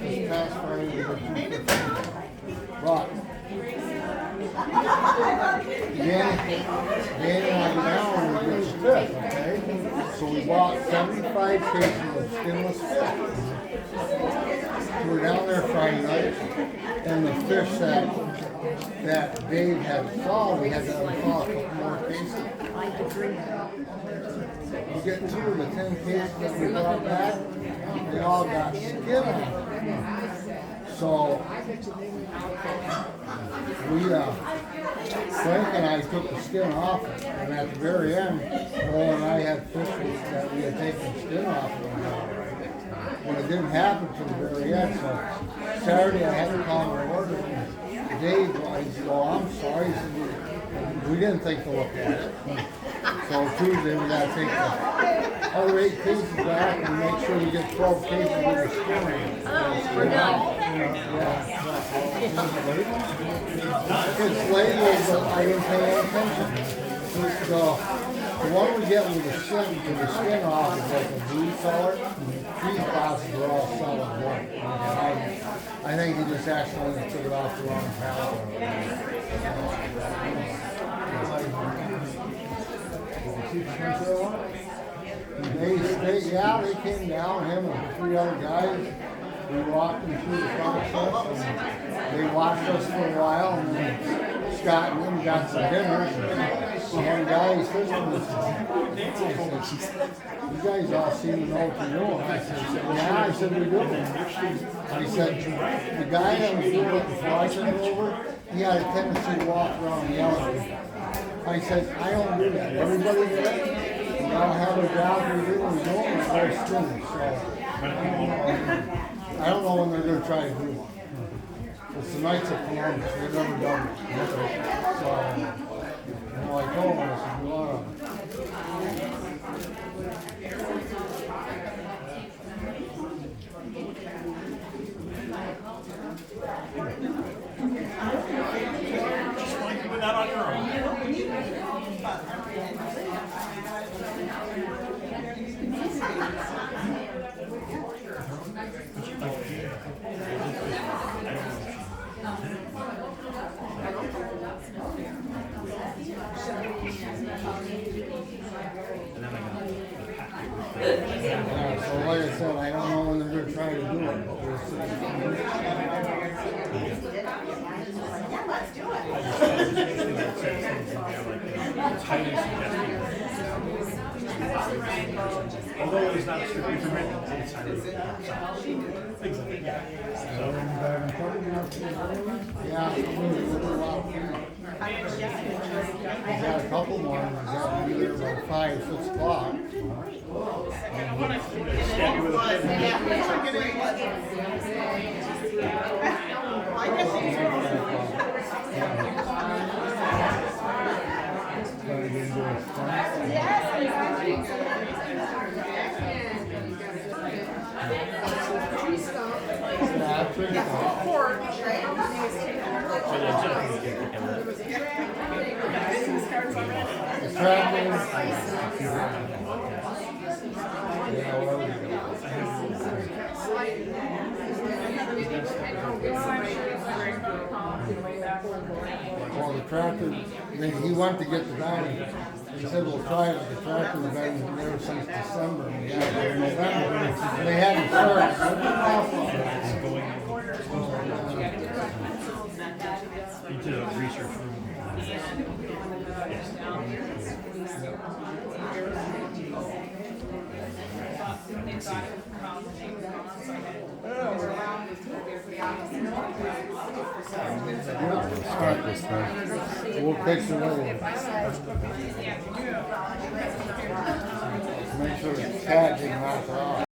this past Friday we did 250. But Danny and I now we get fish, okay? So we bought 75 cases of skinless fish. So we're down there Friday night, and the fish that Dave had thawed, we had to unthaw a couple more cases. You get 2 of the 10 cases that we brought back, they all got skin on them. So Frank and I took the skin off, and at the very end, Noel and I had fish that we had taken skin off of them. But it didn't happen to the very end, so Saturday I had to call my order. Dave, I said, "Oh, I'm sorry." He said, "We didn't think to look at it." So Tuesday we gotta take the other 8 cases back and make sure we get 12 cases with the skin on it. We're done. It's labeled, but I didn't pay any attention. The one we get with the skin off is like a blue color. These boxes are all solid white. I think he just accidentally took it off the wrong pallet. They came down, him and 3 other guys. We walked them through the process, and they watched us for a while, and then Scott and them got some dinner. One guy, he says to me, "You guys all seem to know what you're doing." I said, "Yeah." I said, "We do." I said, "The guy that was doing it before I took over, he had a tendency to walk around the elevator." I said, "I don't do that. Everybody does it. We all have a job we do, and we don't, and we're students, so I don't know when they're gonna try to do one. It's the Knights of Columbus, they've never done it. So, I told them, I said, "You wanna." Put that on your own. Yeah, so like I said, I don't know when they're gonna try to do it, but we'll see. Yeah, let's do it. It's highly suggested. Although it's not strictly permitted, it's highly things like that. Yeah, he's got a couple more, and he's got to be there about 5, 6 o'clock. Stab you with a pin. Well, the tractor, he went to get the dining. He said, "We'll try it." The tractor's been there since December, and we got it in November. And they hadn't started. So it off on it. You did a research room. Start this thing. We'll fix it over. Make sure the cat didn't knock it off.